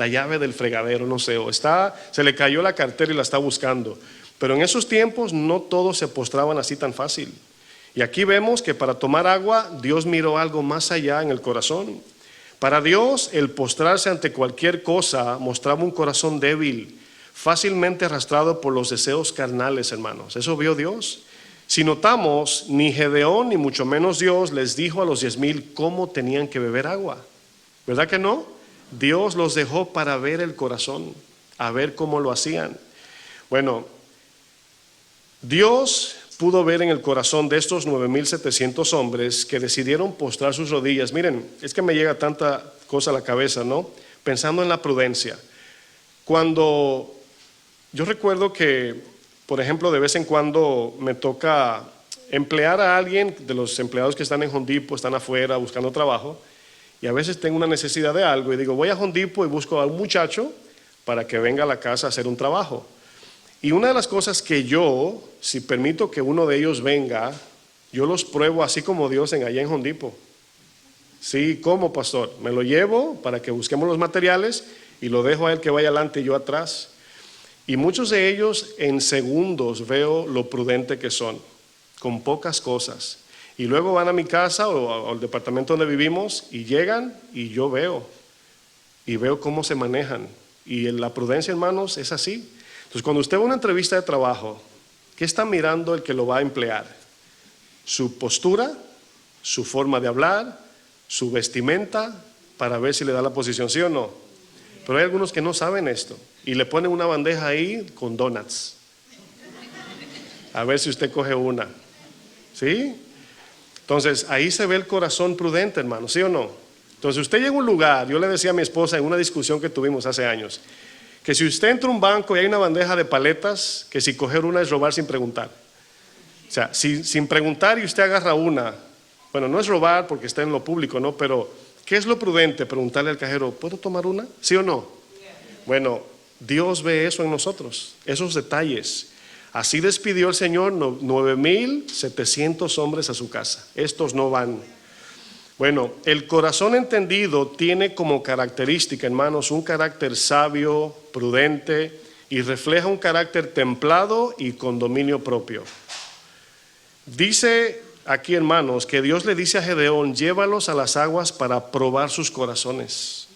Speaker 1: llave del fregadero, no sé, o se le cayó la cartera y la está buscando. Pero en esos tiempos no todos se postraban así tan fácil. Y aquí vemos que para tomar agua, Dios miró algo más allá en el corazón. Para Dios, el postrarse ante cualquier cosa mostraba un corazón débil, fácilmente arrastrado por los deseos carnales, hermanos. Eso vio Dios. Si notamos, ni Gedeón, ni mucho menos Dios, les dijo a los 10,000 cómo tenían que beber agua. ¿Verdad que no? Dios los dejó para ver el corazón, a ver cómo lo hacían. Bueno, Dios pudo ver en el corazón de estos 9,700 hombres que decidieron postrar sus rodillas. Miren, es que me llega tanta cosa a la cabeza, ¿no? Pensando en la prudencia. Cuando yo recuerdo que, por ejemplo, de vez en cuando me toca emplear a alguien de los empleados que están en Home Depot, están afuera buscando trabajo, y a veces tengo una necesidad de algo y digo, voy a Home Depot y busco a un muchacho para que venga a la casa a hacer un trabajo. Y una de las cosas que yo, si permito que uno de ellos venga, yo los pruebo así como Dios allá en Home Depot. Sí, ¿cómo, pastor? Me lo llevo para que busquemos los materiales y lo dejo a él que vaya adelante y yo atrás. Y muchos de ellos en segundos veo lo prudente que son, con pocas cosas. Y luego van a mi casa o al departamento donde vivimos y llegan y yo veo. Y veo cómo se manejan. Y la prudencia, hermanos, es así. Entonces, cuando usted va a una entrevista de trabajo, ¿qué está mirando el que lo va a emplear? Su postura, su forma de hablar, su vestimenta, para ver si le da la posición, ¿sí o no? Pero hay algunos que no saben esto y le ponen una bandeja ahí con donuts. A ver si usted coge una. ¿Sí? Entonces, ahí se ve el corazón prudente, hermano, ¿sí o no? Entonces, usted llega a un lugar, yo le decía a mi esposa en una discusión que tuvimos hace años, que si usted entra a un banco y hay una bandeja de paletas, que si coger una es robar sin preguntar. O sea, sin preguntar y usted agarra una, bueno, no es robar porque está en lo público, ¿no? Pero, ¿qué es lo prudente? Preguntarle al cajero, ¿puedo tomar una? ¿Sí o no? Bueno, Dios ve eso en nosotros, esos detalles. Así despidió el Señor 9,700 hombres a su casa. Estos no van. Bueno, el corazón entendido tiene como característica, hermanos, un carácter sabio, prudente y refleja un carácter templado y con dominio propio. Dice aquí, hermanos, que Dios le dice a Gedeón, llévalos a las aguas para probar sus corazones.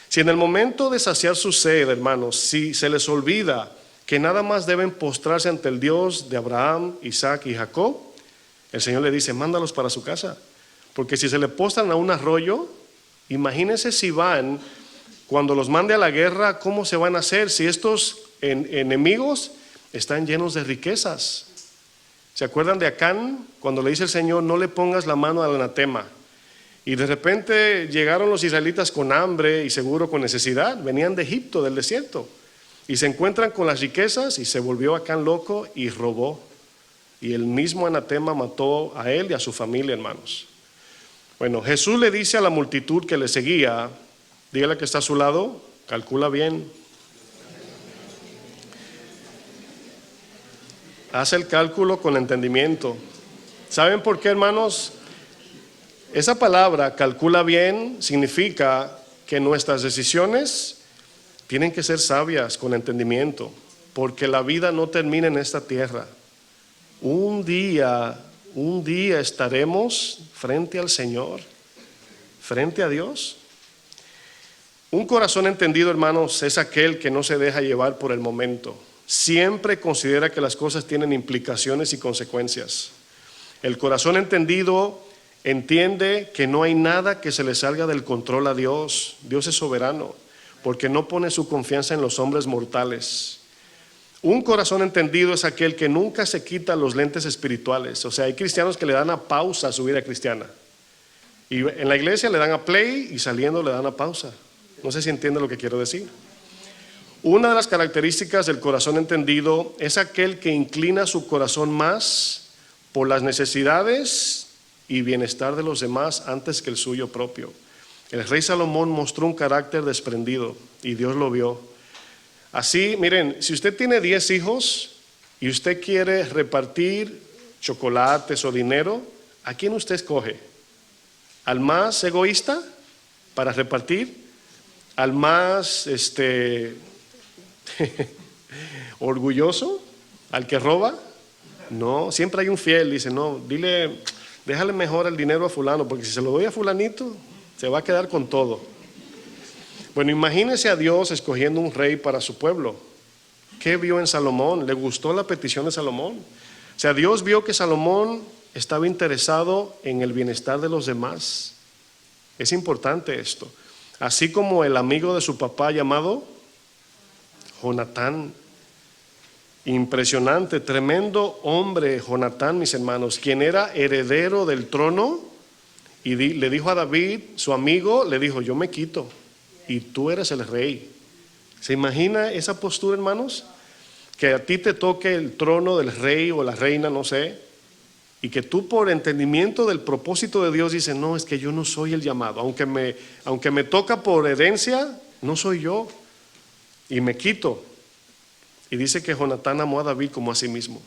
Speaker 1: Si en el momento de saciar su sed, hermanos, si se les olvida que nada más deben postrarse ante el Dios de Abraham, Isaac y Jacob, el Señor le dice, mándalos para su casa. Porque si se le postran a un arroyo, imagínense si van, cuando los mande a la guerra, ¿cómo se van a hacer? Si estos enemigos están llenos de riquezas. ¿Se acuerdan de Acán? Cuando le dice el Señor, no le pongas la mano al anatema. Y de repente llegaron los israelitas con hambre y seguro con necesidad. Venían de Egipto, del desierto. Y se encuentran con las riquezas y se volvió Acán loco y robó. Y el mismo anatema mató a él y a su familia, hermanos. Bueno, Jesús le dice a la multitud que le seguía, dígale que está a su lado, calcula bien. Haz el cálculo con entendimiento. ¿Saben por qué, hermanos? Esa palabra, calcula bien, significa que nuestras decisiones tienen que ser sabias, con entendimiento, porque la vida no termina en esta tierra. Un día estaremos frente al Señor, frente a Dios. Un corazón entendido, hermanos, es aquel que no se deja llevar por el momento. Siempre considera que las cosas tienen implicaciones y consecuencias. El corazón entendido entiende que no hay nada que se le salga del control a Dios. Dios es soberano, porque no pone su confianza en los hombres mortales. Un corazón entendido es aquel que nunca se quita los lentes espirituales. O sea, hay cristianos que le dan a pausa a su vida cristiana. Y en la iglesia le dan a play y saliendo le dan a pausa. No sé si entiende lo que quiero decir. Una de las características del corazón entendido es aquel que inclina su corazón más por las necesidades y bienestar de los demás antes que el suyo propio. El rey Salomón mostró un carácter desprendido y Dios lo vio. Así, miren, si usted tiene 10 hijos y usted quiere repartir chocolates o dinero, ¿a quién usted escoge? ¿Al más egoísta para repartir? ¿Al más orgulloso? ¿Al que roba? No, siempre hay un fiel, dice, no, déjale mejor el dinero a fulano, porque si se lo doy a fulanito, se va a quedar con todo. Bueno, imagínese a Dios escogiendo un rey para su pueblo. ¿Qué vio en Salomón? ¿Le gustó la petición de Salomón? O sea, Dios vio que Salomón estaba interesado en el bienestar de los demás. Es importante esto. Así como el amigo de su papá llamado Jonatán. Impresionante, tremendo hombre Jonatán, mis hermanos, quien era heredero del trono y le dijo a David, su amigo, le dijo, yo me quito y tú eres el rey. ¿Se imagina esa postura, hermanos? Que a ti te toque el trono del rey o la reina, no sé, y que tú por entendimiento del propósito de Dios dices, no, es que yo no soy el llamado, aunque me toca por herencia, no soy yo y me quito. Y dice que Jonatán amó a David como a sí mismo.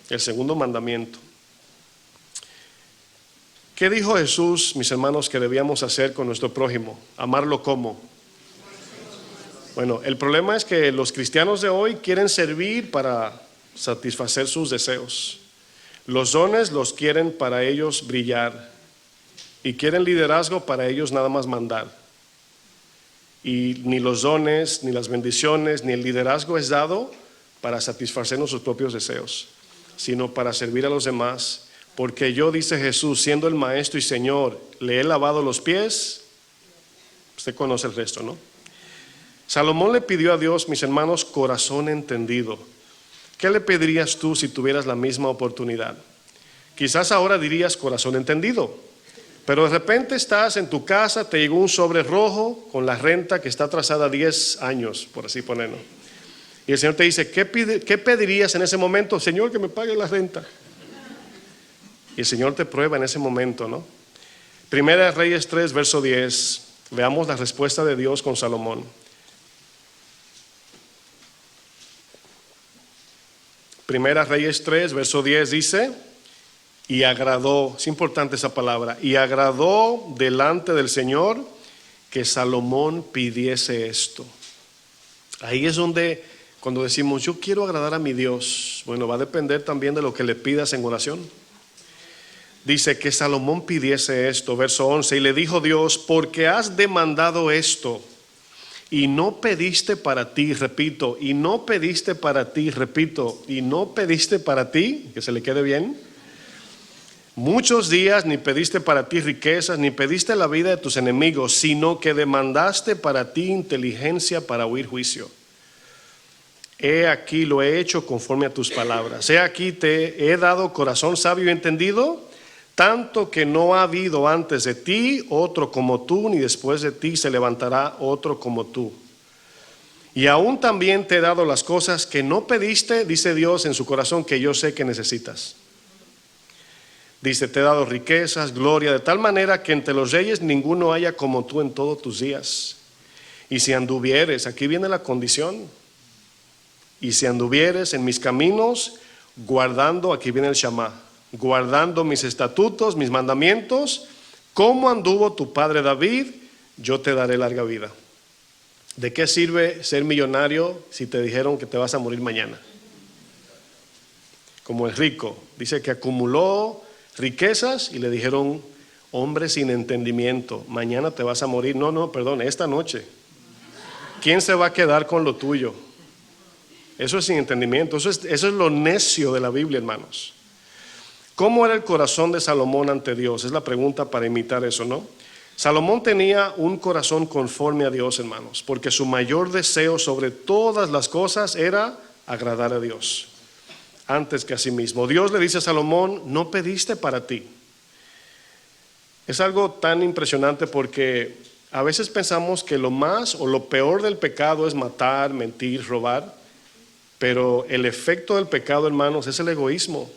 Speaker 1: El segundo mandamiento. ¿Qué dijo Jesús, mis hermanos, que debíamos hacer con nuestro prójimo? Amarlo como. Bueno, el problema es que los cristianos de hoy quieren servir para satisfacer sus deseos. Los dones los quieren para ellos brillar y quieren liderazgo para ellos nada más mandar. Y ni los dones, ni las bendiciones, ni el liderazgo es dado para satisfacer nuestros propios deseos, sino para servir a los demás. Porque yo, dice Jesús, siendo el Maestro y Señor, le he lavado los pies. Usted conoce el resto, ¿no? Salomón le pidió a Dios, mis hermanos, corazón entendido. ¿Qué le pedirías tú si tuvieras la misma oportunidad? Quizás ahora dirías corazón entendido, pero de repente estás en tu casa, te llegó un sobre rojo con la renta que está atrasada 10 años, por así ponerlo. Y el Señor te dice, ¿qué pedirías en ese momento? Señor, que me pague la renta. Y el Señor te prueba en ese momento, ¿no? Primera de Reyes 3, verso 10. Veamos la respuesta de Dios con Salomón. Primera Reyes 3, verso 10 dice, y agradó, es importante esa palabra, y agradó delante del Señor que Salomón pidiese esto. Ahí es donde, cuando decimos, yo quiero agradar a mi Dios, bueno, va a depender también de lo que le pidas en oración. Dice que Salomón pidiese esto, verso 11, y le dijo Dios, porque has demandado esto, y no pediste para ti, repito, y no pediste para ti, repito, y no pediste para ti, que se le quede bien, muchos días, ni pediste para ti riquezas, ni pediste la vida de tus enemigos, sino que demandaste para ti inteligencia para oír juicio. He aquí lo he hecho conforme a tus palabras. He aquí te he dado corazón sabio y entendido, tanto que no ha habido antes de ti otro como tú, ni después de ti se levantará otro como tú. Y aún también te he dado las cosas que no pediste, dice Dios en su corazón, que yo sé que necesitas. Dice, te he dado riquezas, gloria, de tal manera que entre los reyes ninguno haya como tú en todos tus días. Y si anduvieres, aquí viene la condición, y si anduvieres en mis caminos, guardando, aquí viene el Shama, guardando mis estatutos, mis mandamientos, como anduvo tu padre David, yo te daré larga vida. ¿De qué sirve ser millonario si te dijeron que te vas a morir mañana? Como el rico, dice que acumuló riquezas y le dijeron, hombre sin entendimiento, mañana te vas a morir. No, perdón, esta noche. ¿Quién se va a quedar con lo tuyo? Eso es sin entendimiento, eso es lo necio de la Biblia, hermanos. ¿Cómo era el corazón de Salomón ante Dios? Es la pregunta para imitar eso, ¿no? Salomón tenía un corazón conforme a Dios, hermanos, porque su mayor deseo sobre todas las cosas era agradar a Dios, antes que a sí mismo. Dios le dice a Salomón, no pediste para ti. Es algo tan impresionante porque a veces pensamos que lo más o lo peor del pecado es matar, mentir, robar, pero el efecto del pecado, hermanos, es el egoísmo.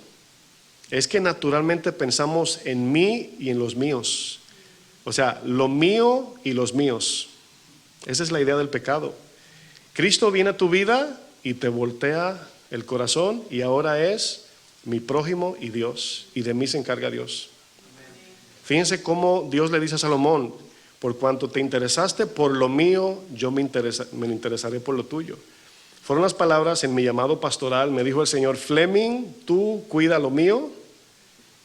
Speaker 1: Es que naturalmente pensamos en mí y en los míos. O sea, lo mío y los míos. Esa es la idea del pecado. Cristo viene a tu vida y te voltea el corazón y ahora es mi prójimo y Dios. Y de mí se encarga Dios. Fíjense cómo Dios le dice a Salomón, por cuanto te interesaste por lo mío, yo me interesaré por lo tuyo. Fueron las palabras en mi llamado pastoral. Me dijo el Señor, Fleming, tú cuida lo mío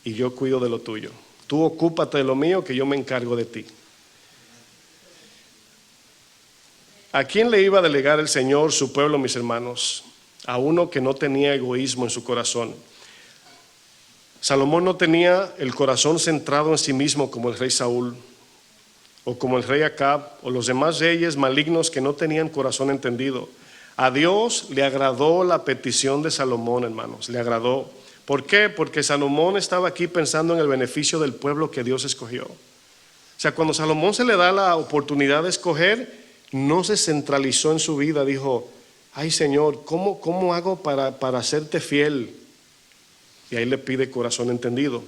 Speaker 1: y yo cuido de lo tuyo. Tú ocúpate de lo mío, que yo me encargo de ti. ¿A quién le iba a delegar el Señor su pueblo, mis hermanos? A uno que no tenía egoísmo en su corazón. Salomón no tenía el corazón centrado en sí mismo como el rey Saúl, o como el rey Acab, o los demás reyes malignos que no tenían corazón entendido. A Dios le agradó la petición de Salomón, hermanos, le agradó. ¿Por qué? Porque Salomón estaba aquí pensando en el beneficio del pueblo que Dios escogió. O sea, cuando Salomón se le da la oportunidad de escoger, no se centralizó en su vida, dijo, ay Señor, ¿cómo hago para serte fiel? Y ahí le pide corazón entendido.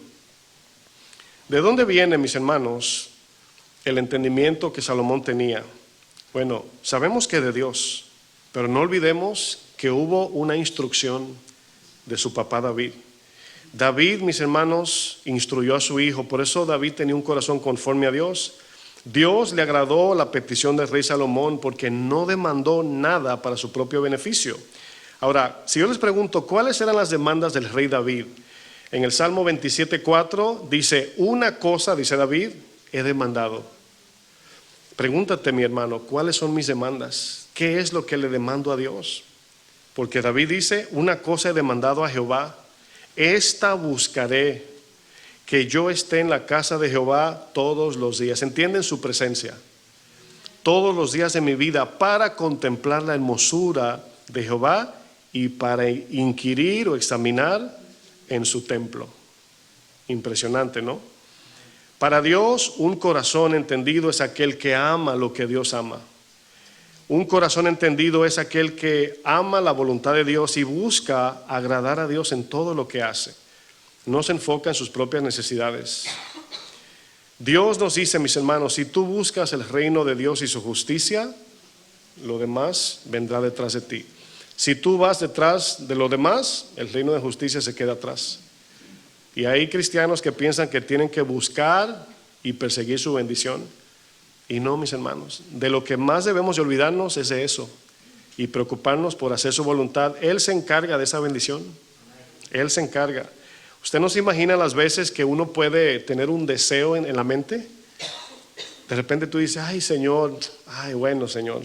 Speaker 1: ¿De dónde viene, mis hermanos, el entendimiento que Salomón tenía? Bueno, sabemos que de Dios, pero no olvidemos que hubo una instrucción de su papá David. David, mis hermanos, instruyó a su hijo, por eso David tenía un corazón conforme a Dios. Dios le agradó la petición del rey Salomón porque no demandó nada para su propio beneficio. Ahora, si yo les pregunto, ¿cuáles eran las demandas del rey David? En el Salmo 27:4 dice, una cosa, dice David, he demandado. Pregúntate, mi hermano, ¿cuáles son mis demandas? ¿Qué es lo que le demando a Dios? Porque David dice, una cosa he demandado a Jehová, esta buscaré, que yo esté en la casa de Jehová todos los días. ¿Entienden su presencia? Todos los días de mi vida para contemplar la hermosura de Jehová y para inquirir o examinar en su templo. Impresionante, ¿no? Para Dios, un corazón entendido es aquel que ama lo que Dios ama. Un corazón entendido es aquel que ama la voluntad de Dios y busca agradar a Dios en todo lo que hace. No se enfoca en sus propias necesidades. Dios nos dice, mis hermanos, si tú buscas el reino de Dios y su justicia, lo demás vendrá detrás de ti. Si tú vas detrás de lo demás, el reino de justicia se queda atrás. Y hay cristianos que piensan que tienen que buscar y perseguir su bendición. Y no, mis hermanos, de lo que más debemos de olvidarnos es de eso y preocuparnos por hacer su voluntad. Él se encarga de esa bendición. Él se encarga. ¿Usted no se imagina las veces que uno puede tener un deseo en la mente? De repente tú dices, ay Señor, ay bueno Señor.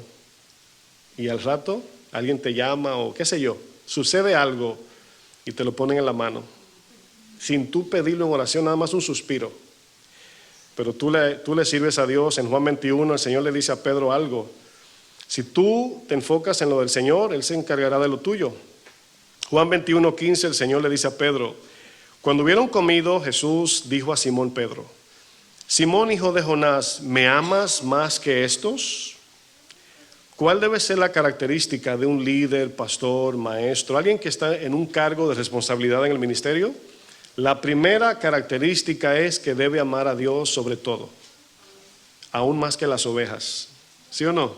Speaker 1: Y al rato alguien te llama o qué sé yo, sucede algo y te lo ponen en la mano. Sin tú pedirlo en oración, nada más un suspiro. Pero tú le sirves a Dios. En Juan 21 el Señor le dice a Pedro algo. Si tú te enfocas en lo del Señor, Él se encargará de lo tuyo. Juan 21:15 el Señor le dice a Pedro, cuando hubieron comido, Jesús dijo a Simón Pedro, Simón hijo de Jonás, ¿me amas más que estos? ¿Cuál debe ser la característica de un líder, pastor, maestro, alguien que está en un cargo de responsabilidad en el ministerio? La primera característica es que debe amar a Dios sobre todo, aún más que las ovejas. ¿Sí o no?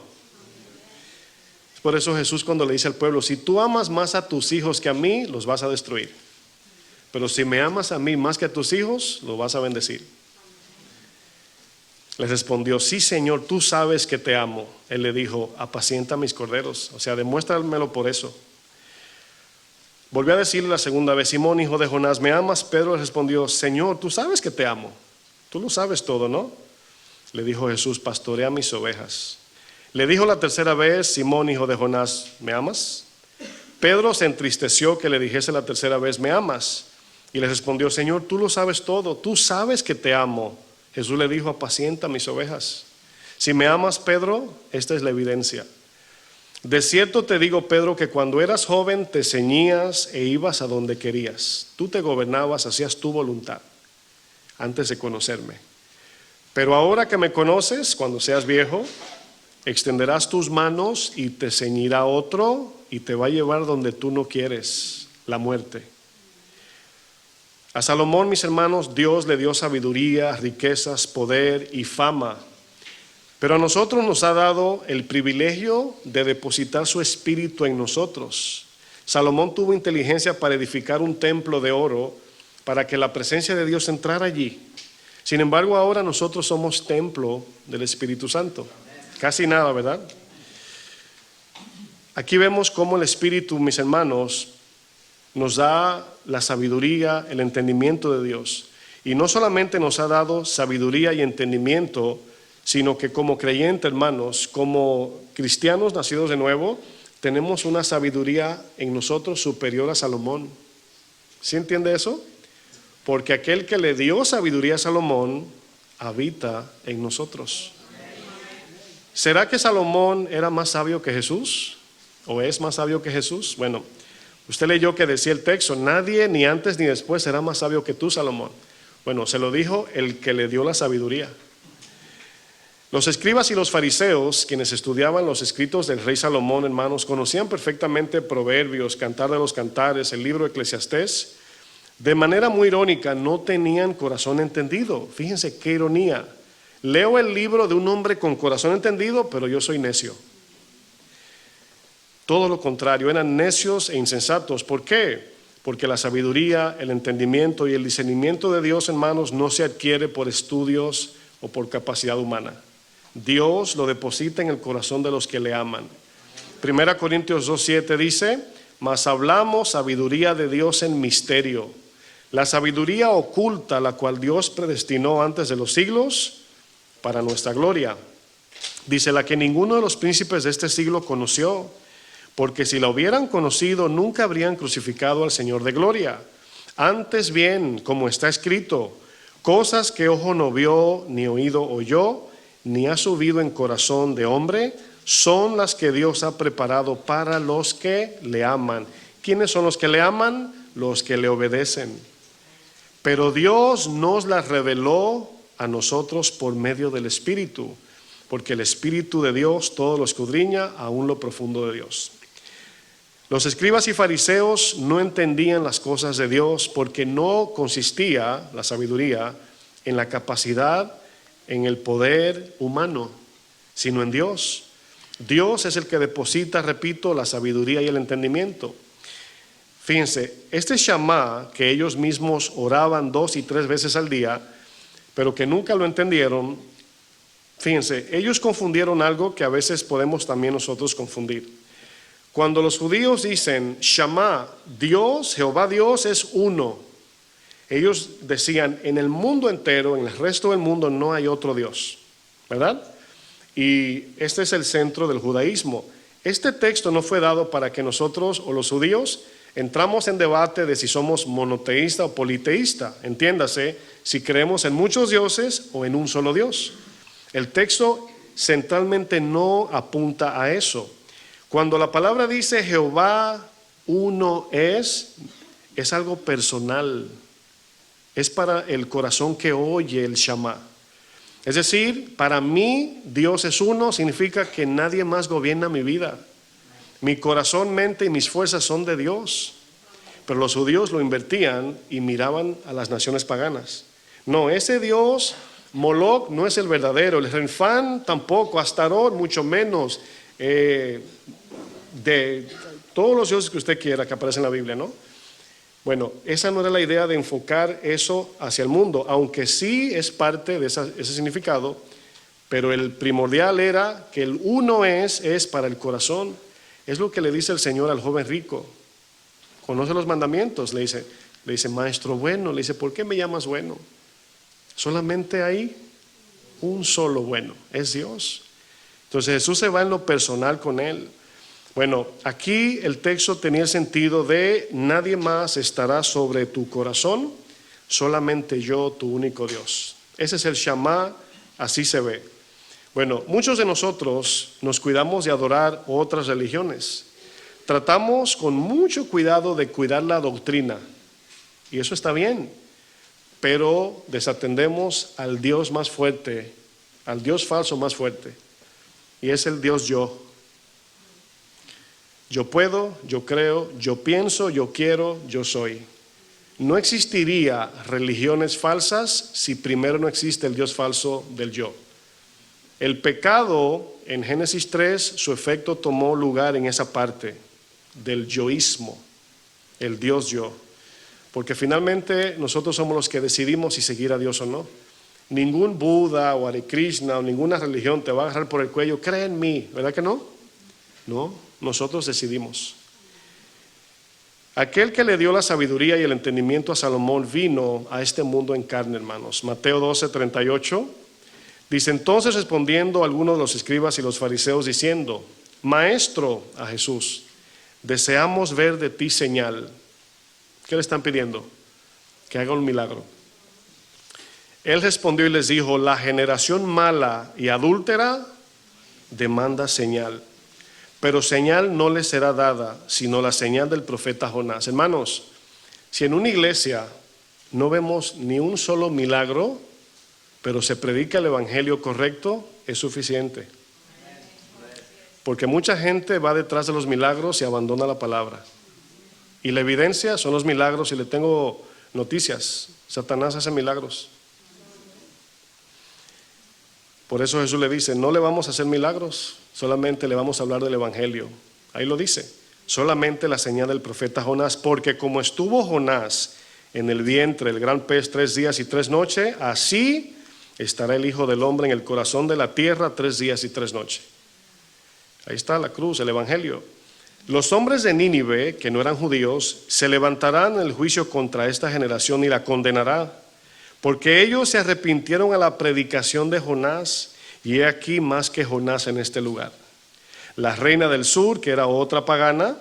Speaker 1: Por eso Jesús cuando le dice al pueblo, si tú amas más a tus hijos que a mí, los vas a destruir. Pero si me amas a mí más que a tus hijos, los vas a bendecir. Les respondió, sí Señor, tú sabes que te amo. Él le dijo, apacienta mis corderos. O sea, demuéstramelo por eso. Volvió a decirle la segunda vez, Simón, hijo de Jonás, ¿me amas? Pedro le respondió, Señor, tú sabes que te amo. Tú lo sabes todo, ¿no? Le dijo Jesús, pastorea mis ovejas. Le dijo la tercera vez, Simón, hijo de Jonás, ¿me amas? Pedro se entristeció que le dijese la tercera vez, ¿me amas? Y le respondió, Señor, tú lo sabes todo, tú sabes que te amo. Jesús le dijo, apacienta mis ovejas. Si me amas, Pedro, esta es la evidencia. De cierto te digo, Pedro, que cuando eras joven te ceñías e ibas a donde querías. Tú te gobernabas, hacías tu voluntad antes de conocerme. Pero ahora que me conoces, cuando seas viejo, extenderás tus manos y te ceñirá otro y te va a llevar donde tú no quieres, la muerte. A Salomón, mis hermanos, Dios le dio sabiduría, riquezas, poder y fama. Pero a nosotros nos ha dado el privilegio de depositar su espíritu en nosotros. Salomón tuvo inteligencia para edificar un templo de oro para que la presencia de Dios entrara allí. Sin embargo, ahora nosotros somos templo del Espíritu Santo. Casi nada, ¿verdad? Aquí vemos cómo el Espíritu, mis hermanos, nos da la sabiduría, el entendimiento de Dios. Y no solamente nos ha dado sabiduría y entendimiento, sino que como creyentes, hermanos, como cristianos nacidos de nuevo, tenemos una sabiduría en nosotros superior a Salomón. ¿Sí entiende eso? Porque aquel que le dio sabiduría a Salomón habita en nosotros. ¿Será que Salomón era más sabio que Jesús? ¿O es más sabio que Jesús? Bueno, usted leyó que decía el texto, nadie ni antes ni después será más sabio que tú, Salomón. Bueno, se lo dijo el que le dio la sabiduría. Los escribas y los fariseos, quienes estudiaban los escritos del rey Salomón, hermanos, conocían perfectamente Proverbios, Cantar de los Cantares, el libro de Eclesiastés. De manera muy irónica, no tenían corazón entendido. Fíjense qué ironía. Leo el libro de un hombre con corazón entendido, pero yo soy necio. Todo lo contrario, eran necios e insensatos. ¿Por qué? Porque la sabiduría, el entendimiento y el discernimiento de Dios, hermanos, no se adquiere por estudios o por capacidad humana. Dios lo deposita en el corazón de los que le aman. 1 Corintios 2:7 dice: mas hablamos sabiduría de Dios en misterio, la sabiduría oculta, la cual Dios predestinó antes de los siglos para nuestra gloria. Dice: la que ninguno de los príncipes de este siglo conoció, porque si la hubieran conocido, nunca habrían crucificado al Señor de gloria. Antes bien, como está escrito, cosas que ojo no vio, ni oído oyó, ni ha subido en corazón de hombre, son las que Dios ha preparado para los que le aman. ¿Quiénes son los que le aman? Los que le obedecen. Pero Dios nos las reveló a nosotros por medio del Espíritu, porque el Espíritu de Dios todo lo escudriña, aún lo profundo de Dios. Los escribas y fariseos no entendían las cosas de Dios porque no consistía la sabiduría en la capacidad, en el poder humano, sino en Dios. Dios es el que deposita, repito, la sabiduría y el entendimiento. Fíjense, este Shama que ellos mismos oraban 2 y 3 veces al día, pero que nunca lo entendieron, fíjense, ellos confundieron algo que a veces podemos también nosotros confundir. Cuando los judíos dicen Shama, Dios, Jehová Dios es uno, ellos decían: en el mundo entero, en el resto del mundo no hay otro Dios, ¿verdad? Y este es el centro del judaísmo. Este texto no fue dado para que nosotros o los judíos entramos en debate de si somos monoteísta o politeísta. Entiéndase, si creemos en muchos dioses o en un solo Dios. El texto centralmente no apunta a eso. Cuando la palabra dice Jehová uno es algo personal. Es para el corazón que oye el Shama. Es decir, para mí Dios es uno, significa que nadie más gobierna mi vida. Mi corazón, mente y mis fuerzas son de Dios. Pero los judíos lo invertían y miraban a las naciones paganas. No, ese Dios, Moloch, no es el verdadero. El Renfán tampoco, Astarot mucho menos. De todos los dioses que usted quiera que aparecen en la Biblia, ¿no? Bueno, esa no era la idea de enfocar eso hacia el mundo, aunque sí es parte de ese significado, pero el primordial era que el uno es para el corazón. Es lo que le dice el Señor al joven rico. Conoce los mandamientos, le dice maestro bueno, le dice: ¿por qué me llamas bueno? Solamente hay un solo bueno, es Dios. Entonces Jesús se va en lo personal con él. Bueno, aquí el texto tenía el sentido de: nadie más estará sobre tu corazón, solamente yo, tu único Dios. Ese es el Shama, así se ve. Bueno, muchos de nosotros nos cuidamos de adorar otras religiones. Tratamos con mucho cuidado de cuidar la doctrina, y eso está bien, pero desatendemos al Dios más fuerte, al Dios falso más fuerte, y es el Dios yo. Yo puedo, yo creo, yo pienso, yo quiero, yo soy. No existiría religiones falsas si primero no existe el Dios falso del yo. El pecado en Génesis 3, su efecto tomó lugar en esa parte del yoísmo, el Dios yo. Porque finalmente nosotros somos los que decidimos si seguir a Dios o no. Ningún Buda o Hare Krishna o ninguna religión te va a agarrar por el cuello: cree en mí, ¿verdad que no? No. Nosotros decidimos. Aquel que le dio la sabiduría y el entendimiento a Salomón vino a este mundo en carne, hermanos. Mateo 12:38 dice: entonces respondiendo algunos de los escribas y los fariseos diciendo: Maestro, a Jesús, deseamos ver de ti señal. ¿Qué le están pidiendo? Que haga un milagro. Él respondió y les dijo: la generación mala y adúltera demanda señal, pero señal no les será dada, sino la señal del profeta Jonás. Hermanos, si en una iglesia no vemos ni un solo milagro, pero se predica el evangelio correcto, es suficiente. Porque mucha gente va detrás de los milagros y abandona la palabra. Y la evidencia son los milagros, y le tengo noticias: Satanás hace milagros. Por eso Jesús le dice: no le vamos a hacer milagros, solamente le vamos a hablar del evangelio. Ahí lo dice. Solamente la señal del profeta Jonás, porque como estuvo Jonás en el vientre del gran pez 3 días y 3 noches, así estará el Hijo del Hombre en el corazón de la tierra 3 días y 3 noches. Ahí está la cruz, el Evangelio. Los hombres de Nínive, que no eran judíos, se levantarán en el juicio contra esta generación y la condenará, porque ellos se arrepintieron a la predicación de Jonás, y he aquí más que Jonás en este lugar. La reina del sur, que era otra pagana,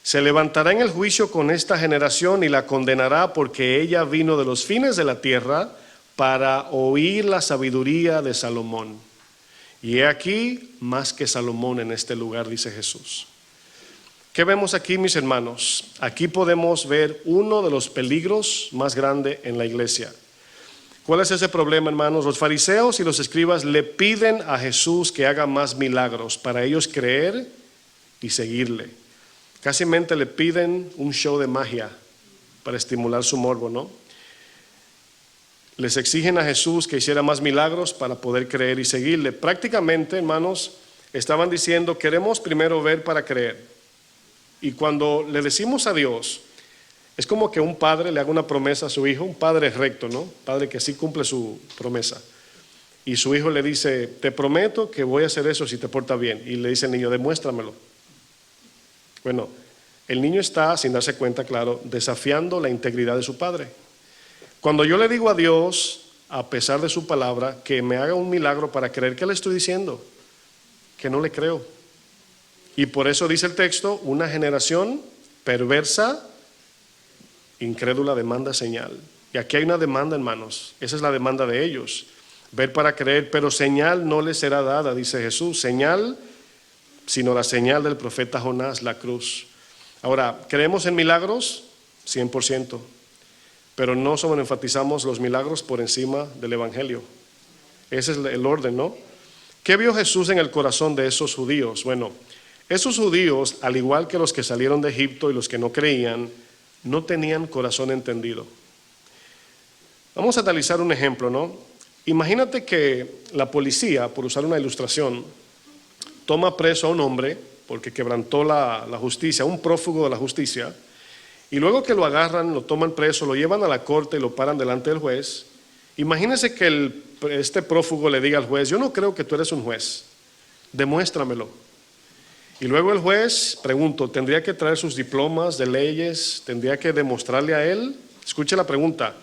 Speaker 1: se levantará en el juicio con esta generación y la condenará, porque ella vino de los fines de la tierra para oír la sabiduría de Salomón. Y he aquí más que Salomón en este lugar, dice Jesús. ¿Qué vemos aquí, mis hermanos? Aquí podemos ver uno de los peligros más grandes en la iglesia. ¿Cuál es ese problema, hermanos? Los fariseos y los escribas le piden a Jesús que haga más milagros para ellos creer y seguirle. Casi le piden un show de magia para estimular su morbo, ¿no? Les exigen a Jesús que hiciera más milagros para poder creer y seguirle. Prácticamente, hermanos, estaban diciendo, queremos primero ver para creer. Y cuando le decimos a Dios, es como que un padre le haga una promesa a su hijo, un padre recto, ¿no? Padre que sí cumple su promesa. Y su hijo le dice, te prometo que voy a hacer eso si te portas bien. Y le dice el niño, demuéstramelo. Bueno, el niño está, sin darse cuenta, claro, desafiando la integridad de su padre. Cuando yo le digo a Dios, a pesar de su palabra, que me haga un milagro para creer, ¿qué le estoy diciendo? Que no le creo. Y por eso dice el texto, una generación perversa, incrédula, demanda señal. Y aquí hay una demanda, hermanos. Esa es la demanda de ellos. Ver para creer, pero señal no les será dada, dice Jesús. Señal, sino la señal del profeta Jonás, la cruz. Ahora, ¿creemos en milagros? 100%. Pero no solo enfatizamos los milagros por encima del Evangelio. Ese es el orden, ¿no? ¿Qué vio Jesús en el corazón de esos judíos? Bueno, esos judíos, al igual que los que salieron de Egipto y los que no creían, no tenían corazón entendido. Vamos a analizar un ejemplo, ¿no? Imagínate que la policía, por usar una ilustración, toma preso a un hombre porque quebrantó la justicia, un prófugo de la justicia, y luego que lo agarran, lo toman preso, lo llevan a la corte y lo paran delante del juez. Imagínense que este prófugo le diga al juez, yo no creo que tú eres un juez, demuéstramelo. Y luego el juez, pregunto, ¿tendría que traer sus diplomas de leyes? ¿Tendría que demostrarle a él? Escuche la pregunta,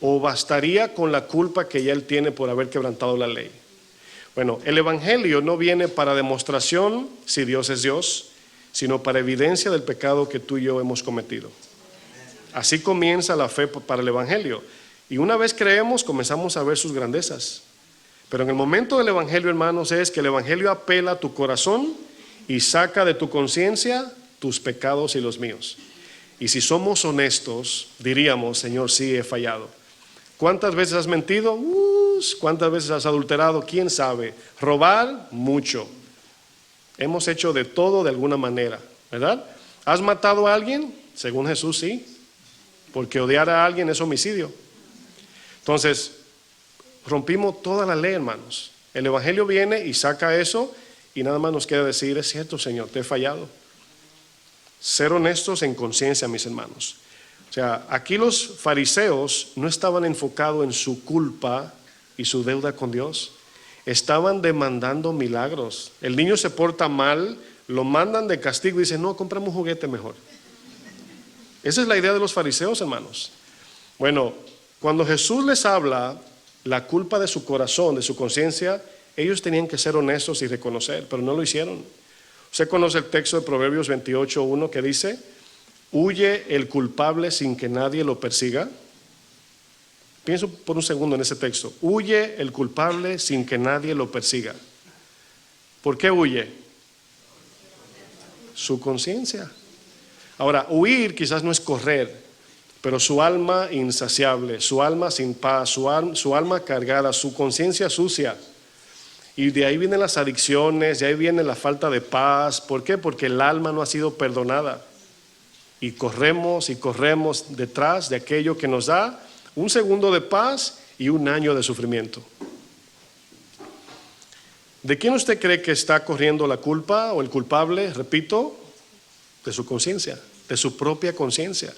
Speaker 1: ¿o bastaría con la culpa que ya él tiene por haber quebrantado la ley? Bueno, el Evangelio no viene para demostración si Dios es Dios, sino para evidencia del pecado que tú y yo hemos cometido. Así comienza la fe para el Evangelio. Y una vez creemos, comenzamos a ver sus grandezas. Pero en el momento del Evangelio, hermanos, es que el Evangelio apela a tu corazón y saca de tu conciencia tus pecados y los míos. Y si somos honestos, diríamos, Señor, sí he fallado. ¿Cuántas veces has mentido? ¿Cuántas veces has adulterado? ¿Quién sabe? Robar, mucho. Hemos hecho de todo de alguna manera, ¿verdad? ¿Has matado a alguien? Según Jesús, sí. Porque odiar a alguien es homicidio. Entonces, rompimos toda la ley, hermanos. El Evangelio viene y saca eso y nada más nos queda decir, es cierto, Señor, te he fallado. Ser honestos en conciencia, mis hermanos. O sea, aquí los fariseos no estaban enfocados en su culpa y su deuda con Dios. Estaban demandando milagros. El niño se porta mal, lo mandan de castigo y dicen, no, compramos un juguete mejor. Esa es la idea de los fariseos, hermanos. Bueno, cuando Jesús les habla la culpa de su corazón, de su conciencia, ellos tenían que ser honestos y reconocer, pero no lo hicieron. Usted conoce el texto de Proverbios 28:1 que dice, huye el culpable sin que nadie lo persiga. Pienso por un segundo en ese texto. Huye el culpable sin que nadie lo persiga. ¿Por qué huye? Su conciencia. Ahora, huir quizás no es correr, pero su alma insaciable, su alma sin paz, su alma cargada, su conciencia sucia. Y de ahí vienen las adicciones, de ahí viene la falta de paz. ¿Por qué? Porque el alma no ha sido perdonada. Y corremos detrás de aquello que nos da un segundo de paz y un año de sufrimiento. ¿De quién usted cree que está corriendo la culpa o el culpable? Repito, de su conciencia, de su propia conciencia.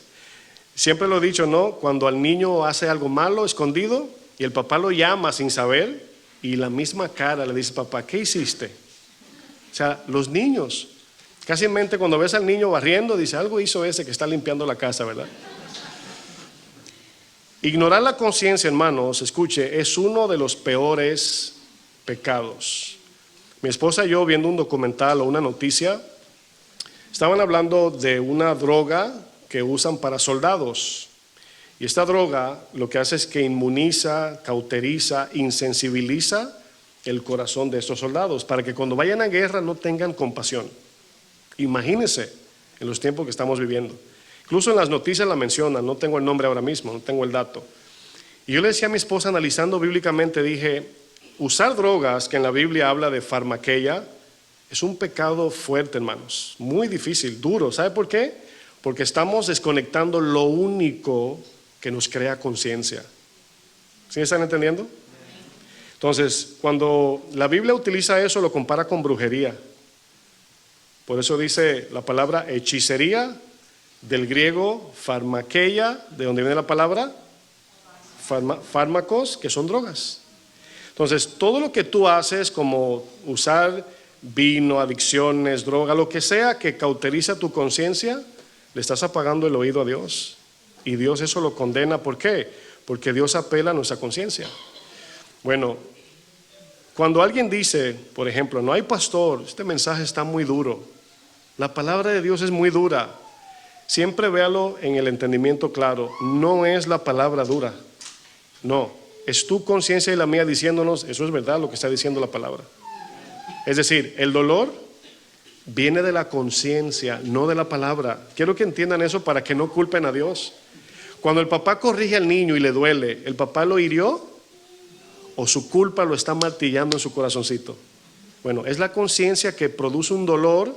Speaker 1: Siempre lo he dicho, ¿no? Cuando al niño hace algo malo, escondido, y el papá lo llama sin saber, y la misma cara le dice, papá, ¿qué hiciste? O sea, los niños, casi en mente cuando ves al niño barriendo, dice, algo hizo ese que está limpiando la casa, ¿verdad? Ignorar la conciencia, hermanos, escuche, es uno de los peores pecados. Mi esposa y yo, viendo un documental o una noticia, estaban hablando de una droga que usan para soldados. Y esta droga lo que hace es que inmuniza, cauteriza, insensibiliza el corazón de estos soldados para que cuando vayan a guerra no tengan compasión. Imagínense en los tiempos que estamos viviendo. Incluso en las noticias la mencionan, no tengo el nombre ahora mismo, no tengo el dato. Y yo le decía a mi esposa, analizando bíblicamente, dije, usar drogas, que en la Biblia habla de farmaqueia, es un pecado fuerte, hermanos, muy difícil, duro. ¿Sabe por qué? Porque estamos desconectando lo único que nos crea conciencia. ¿Sí están entendiendo? Entonces, cuando la Biblia utiliza eso, lo compara con brujería. Por eso dice la palabra hechicería, del griego farmaqueia, de donde viene la palabra fármacos, que son drogas. Entonces, todo lo que tú haces, como usar vino, adicciones, droga, lo que sea que cauteriza tu conciencia, le estás apagando el oído a Dios. Y Dios eso lo condena. ¿Por qué? Porque Dios apela a nuestra conciencia. Bueno, cuando alguien dice, por ejemplo, no hay pastor, este mensaje está muy duro. La palabra de Dios es muy dura. Siempre véalo en el entendimiento claro. No es la palabra dura. No, es tu conciencia y la mía diciéndonos, eso es verdad lo que está diciendo la palabra. Es decir, el dolor viene de la conciencia, no de la palabra. Quiero que entiendan eso para que no culpen a Dios. Cuando el papá corrige al niño y le duele, ¿el papá lo hirió o su culpa lo está martillando en su corazoncito? Bueno, es la conciencia que produce un dolor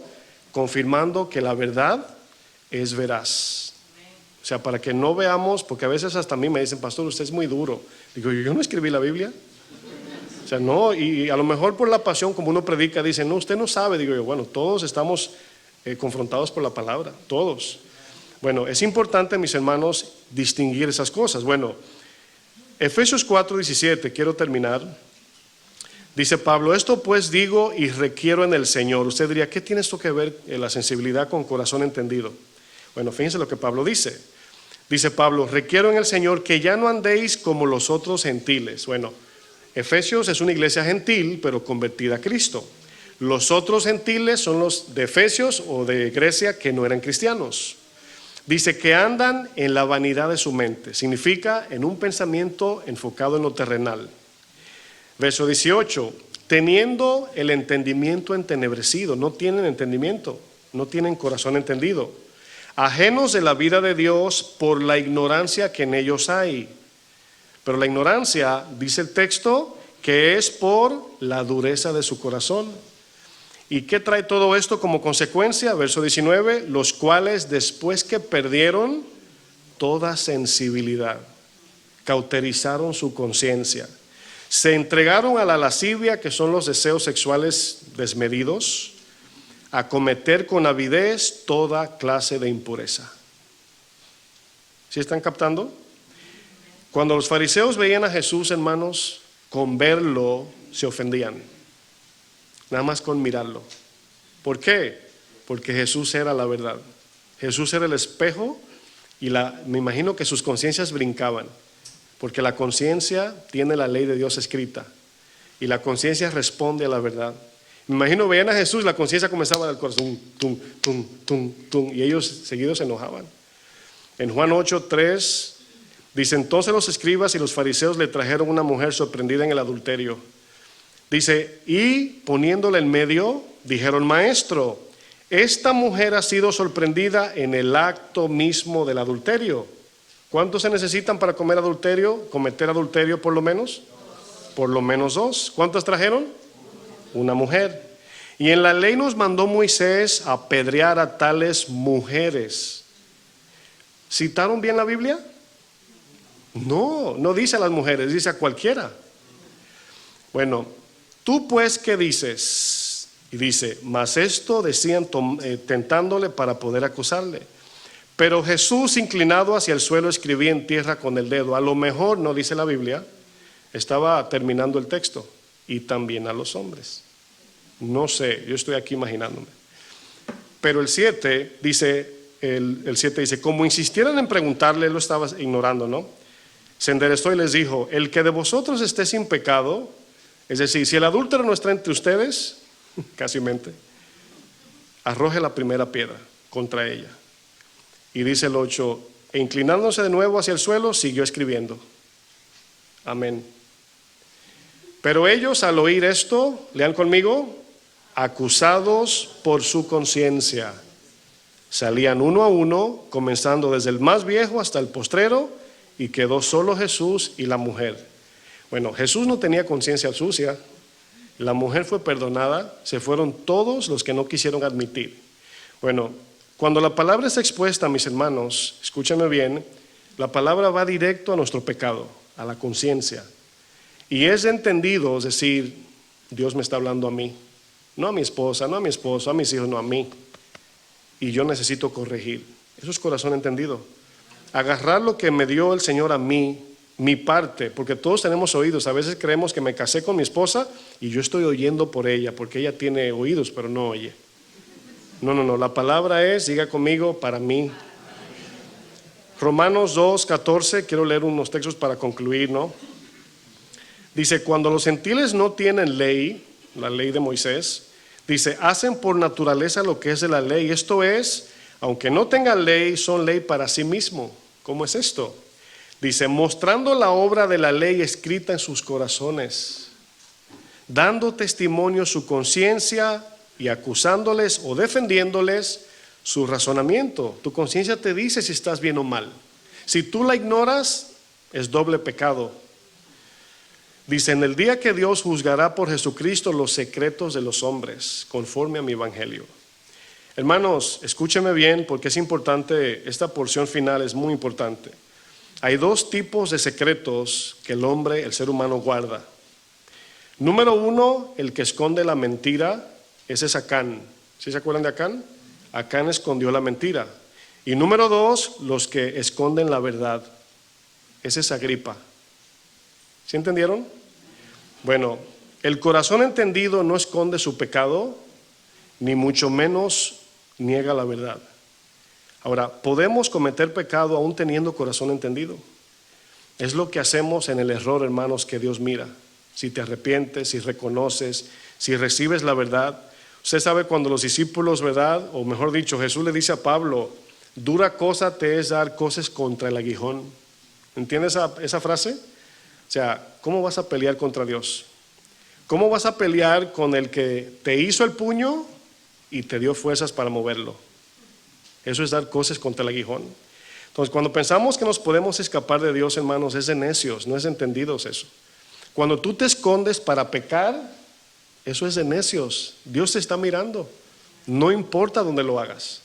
Speaker 1: confirmando que la verdad es veraz. O sea, para que no veamos, porque a veces hasta a mí me dicen, pastor, usted es muy duro. Digo, yo no escribí la Biblia. O sea, no, y a lo mejor por la pasión, como uno predica, dicen, no, usted no sabe. Digo yo, bueno, todos estamos confrontados por la palabra, todos. Bueno, es importante, mis hermanos, distinguir esas cosas. Bueno, Efesios 4:17, quiero terminar. Dice Pablo, esto pues digo y requiero en el Señor. Usted diría, ¿qué tiene esto que ver la sensibilidad con corazón entendido? Bueno, fíjense lo que Pablo dice. Dice Pablo, requiero en el Señor que ya no andéis como los otros gentiles. Bueno, Efesios es una iglesia gentil, pero convertida a Cristo. Los otros gentiles son los de Efesios o de Grecia que no eran cristianos. Dice que andan en la vanidad de su mente. Significa en un pensamiento enfocado en lo terrenal. Verso 18, teniendo el entendimiento entenebrecido. No tienen entendimiento, no tienen corazón entendido. Ajenos de la vida de Dios por la ignorancia que en ellos hay. Pero la ignorancia, dice el texto, que es por la dureza de su corazón. ¿Y qué trae todo esto como consecuencia? Verso 19, los cuales después que perdieron toda sensibilidad, cauterizaron su conciencia, se entregaron a la lascivia, que son los deseos sexuales desmedidos, a cometer con avidez toda clase de impureza. ¿Sí están captando? Cuando los fariseos veían a Jesús, hermanos, con verlo se ofendían, nada más con mirarlo. ¿Por qué? Porque Jesús era la verdad. Jesús era el espejo y me imagino que sus conciencias brincaban, porque la conciencia tiene la ley de Dios escrita y la conciencia responde a la verdad. Me imagino veían a Jesús, la conciencia comenzaba del corazón, tum, tum, tum, tum, y ellos seguidos se enojaban. En Juan 8:3 dice, entonces los escribas y los fariseos le trajeron una mujer sorprendida en el adulterio. Dice, y poniéndola en medio, dijeron, maestro, esta mujer ha sido sorprendida en el acto mismo del adulterio. ¿Cuántos se necesitan para cometer adulterio por lo menos? Por lo menos 2. ¿Cuántos trajeron? Una mujer. Y en la ley nos mandó Moisés a apedrear a tales mujeres. ¿Citaron bien la Biblia? No, no dice a las mujeres, dice a cualquiera. Bueno, tú pues, ¿qué dices? Y dice, mas esto decían tentándole para poder acusarle. Pero Jesús, inclinado hacia el suelo, escribía en tierra con el dedo. A lo mejor, no dice la Biblia, estaba terminando el texto. Y también a los hombres. No sé, yo estoy aquí imaginándome. Pero el 7 dice, el 7 dice, como insistieran en preguntarle, él lo estaba ignorando, ¿no? Se enderezó y les dijo, el que de vosotros esté sin pecado, es decir, si el adúltero no está entre ustedes, casi mente, arroje la primera piedra contra ella. Y dice el 8, e inclinándose de nuevo hacia el suelo, siguió escribiendo. Amén. Pero ellos al oír esto, lean conmigo, acusados por su conciencia, salían uno a uno, comenzando desde el más viejo hasta el postrero, y quedó solo Jesús y la mujer. Bueno, Jesús no tenía conciencia sucia, la mujer fue perdonada, se fueron todos los que no quisieron admitir. Bueno, cuando la palabra es expuesta, mis hermanos, escúchame bien, la palabra va directo a nuestro pecado, a la conciencia. Y es entendido, es decir, Dios me está hablando a mí, no a mi esposa, no a mi esposo, a mis hijos, no a mí. Y yo necesito corregir. Eso es corazón entendido. Agarrar lo que me dio el Señor a mí, mi parte, porque todos tenemos oídos. A veces creemos que me casé con mi esposa y yo estoy oyendo por ella, porque ella tiene oídos, pero no oye. No, la palabra es, diga conmigo, para mí. Romanos 2:14, quiero leer unos textos para concluir, ¿no? Dice, cuando los gentiles no tienen ley, la ley de Moisés, dice, hacen por naturaleza lo que es de la ley. Esto es, aunque no tengan ley, son ley para sí mismo. ¿Cómo es esto? Dice, mostrando la obra de la ley escrita en sus corazones, dando testimonio su conciencia y acusándoles o defendiéndoles su razonamiento. Tu conciencia te dice si estás bien o mal. Si tú la ignoras, es doble pecado. Dice, en el día que Dios juzgará por Jesucristo los secretos de los hombres, conforme a mi evangelio. Hermanos, escúcheme bien porque es importante, esta porción final es muy importante. Hay dos tipos de secretos que el hombre, el ser humano guarda. Número uno, el que esconde la mentira, ese es Acán. ¿Sí se acuerdan de Acán? Acán escondió la mentira. Y número dos, los que esconden la verdad. Ese es Agripa. ¿Sí entendieron? Bueno, el corazón entendido no esconde su pecado, ni mucho menos niega la verdad. Ahora, podemos cometer pecado aún teniendo corazón entendido. Es lo que hacemos en el error, hermanos, que Dios mira. Si te arrepientes, si reconoces, si recibes la verdad. Usted sabe cuando los discípulos, ¿verdad? O mejor dicho, Jesús le dice a Pablo, dura cosa te es dar cosas contra el aguijón. ¿Entiendes esa frase? O sea, ¿cómo vas a pelear contra Dios? ¿Cómo vas a pelear con el que te hizo el puño y te dio fuerzas para moverlo? Eso es dar cosas contra el aguijón. Entonces, cuando pensamos que nos podemos escapar de Dios, hermanos, es de necios, no es de entendidos eso. Cuando tú te escondes para pecar, eso es de necios. Dios te está mirando, no importa dónde lo hagas.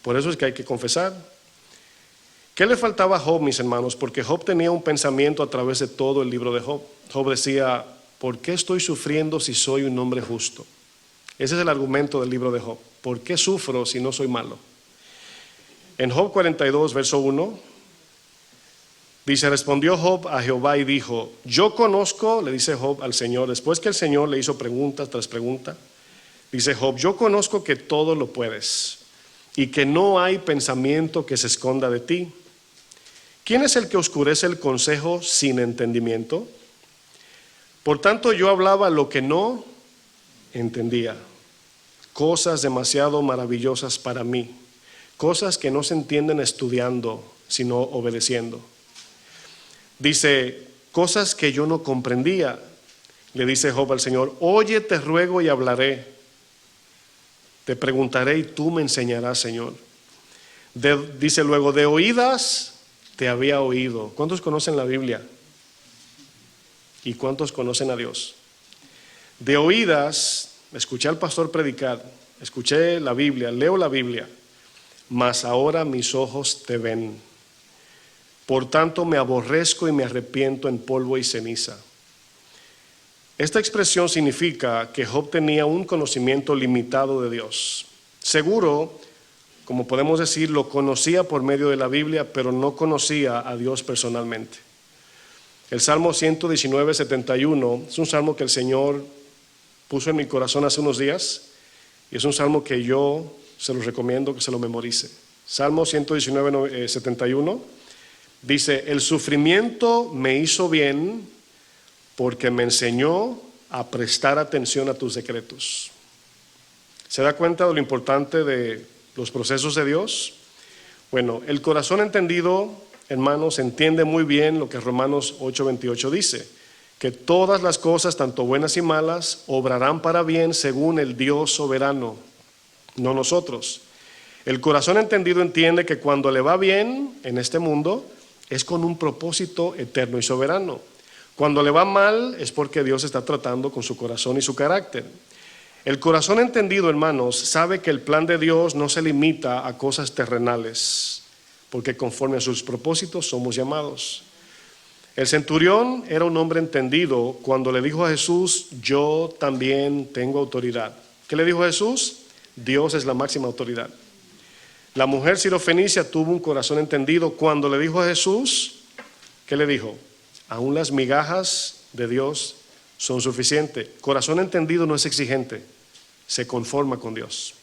Speaker 1: Por eso es que hay que confesar. ¿Qué le faltaba a Job, mis hermanos? Porque Job tenía un pensamiento a través de todo el libro de Job. Job decía, ¿por qué estoy sufriendo si soy un hombre justo? Ese es el argumento del libro de Job. ¿Por qué sufro si no soy malo? En Job 42, verso 1, dice, respondió Job a Jehová y dijo, yo conozco, le dice Job al Señor, después que el Señor le hizo pregunta tras pregunta, dice Job, yo conozco que todo lo puedes y que no hay pensamiento que se esconda de ti. ¿Quién es el que oscurece el consejo sin entendimiento? Por tanto, yo hablaba lo que no entendía, cosas demasiado maravillosas para mí, cosas que no se entienden estudiando, sino obedeciendo. Dice, cosas que yo no comprendía. Le dice Job al Señor, oye, te ruego y hablaré. Te preguntaré y tú me enseñarás, Señor. Dice luego, de oídas te había oído. ¿Cuántos conocen la Biblia? ¿Y cuántos conocen a Dios? De oídas, escuché al pastor predicar, escuché la Biblia, leo la Biblia, mas ahora mis ojos te ven. Por tanto me aborrezco y me arrepiento en polvo y ceniza. Esta expresión significa que Job tenía un conocimiento limitado de Dios. Seguro, como podemos decir, lo conocía por medio de la Biblia, pero no conocía a Dios personalmente. El Salmo 119, 71 es un salmo que el Señor puso en mi corazón hace unos días y es un salmo que yo se los recomiendo que se lo memorice. Salmo 119, 71 dice: el sufrimiento me hizo bien porque me enseñó a prestar atención a tus decretos. ¿Se da cuenta de lo importante de los procesos de Dios? Bueno, el corazón entendido, hermanos, entiende muy bien lo que Romanos 8:28 dice, que todas las cosas, tanto buenas y malas, obrarán para bien según el Dios soberano, no nosotros. El corazón entendido entiende que cuando le va bien en este mundo, es con un propósito eterno y soberano. Cuando le va mal es porque Dios está tratando con su corazón y su carácter. El corazón entendido, hermanos, sabe que el plan de Dios no se limita a cosas terrenales, porque conforme a sus propósitos somos llamados. El centurión era un hombre entendido cuando le dijo a Jesús: yo también tengo autoridad. ¿Qué le dijo a Jesús? Dios es la máxima autoridad. La mujer sirofenicia tuvo un corazón entendido cuando le dijo a Jesús, ¿qué le dijo? Aún las migajas de Dios son suficientes. Corazón entendido no es exigente, se conforma con Dios.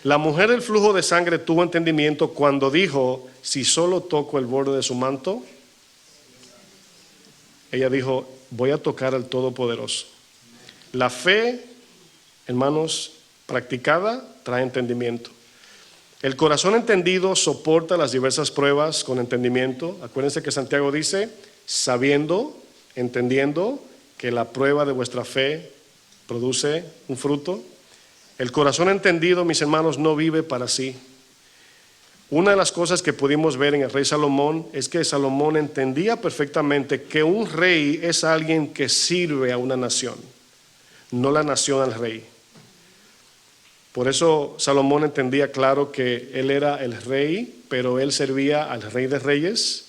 Speaker 1: La mujer del flujo de sangre tuvo entendimiento cuando dijo: si solo toco el borde de su manto, ella dijo: voy a tocar al Todopoderoso. La fe, hermanos, practicada trae entendimiento. El corazón entendido soporta las diversas pruebas con entendimiento. Acuérdense que Santiago dice: sabiendo, entendiendo que la prueba de vuestra fe produce un fruto. El corazón entendido, mis hermanos, no vive para sí. Una de las cosas que pudimos ver en el rey Salomón es que Salomón entendía perfectamente que un rey es alguien que sirve a una nación, no la nación al rey. Por eso Salomón entendía claro que él era el rey, pero él servía al Rey de Reyes